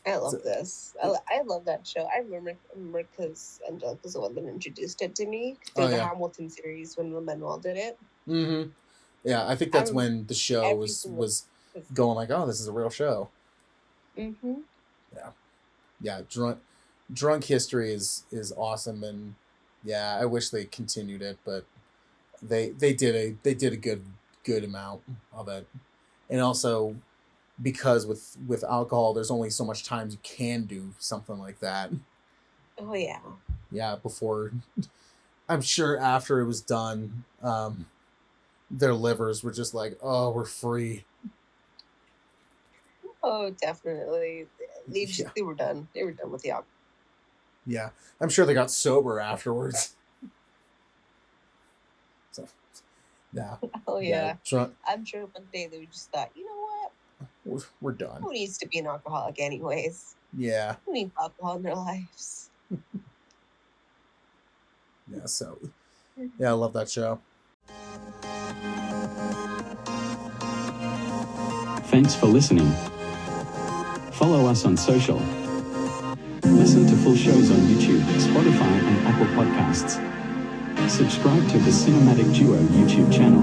I love this. I love that show. I remember because Angelica's the one that introduced it to me through the Hamilton series when Lin-Manuel did it. Mm-hmm. Yeah, I think that's when the show was going like, oh, this is a real show. Mm-hmm. Yeah. Drunk History is awesome, and yeah, I wish they continued it, but they did a good amount of it, and also because with alcohol, there's only so much times you can do something like that. Oh yeah. Yeah, before I'm sure after it was done, their livers were just like, oh, we're free. Oh, definitely. They were done. They were done with the alcohol. Yeah, I'm sure they got sober afterwards. So, yeah. Oh yeah. Drunk. I'm sure one day they just thought, you know what? We're done. Who needs to be an alcoholic anyways? Yeah. Who needs alcohol in their lives? Yeah. So, yeah, I love that show. Thanks for listening. Follow us on social. Listen to full shows on YouTube, Spotify, and Apple Podcasts. Subscribe to the Cinematic Duo YouTube channel.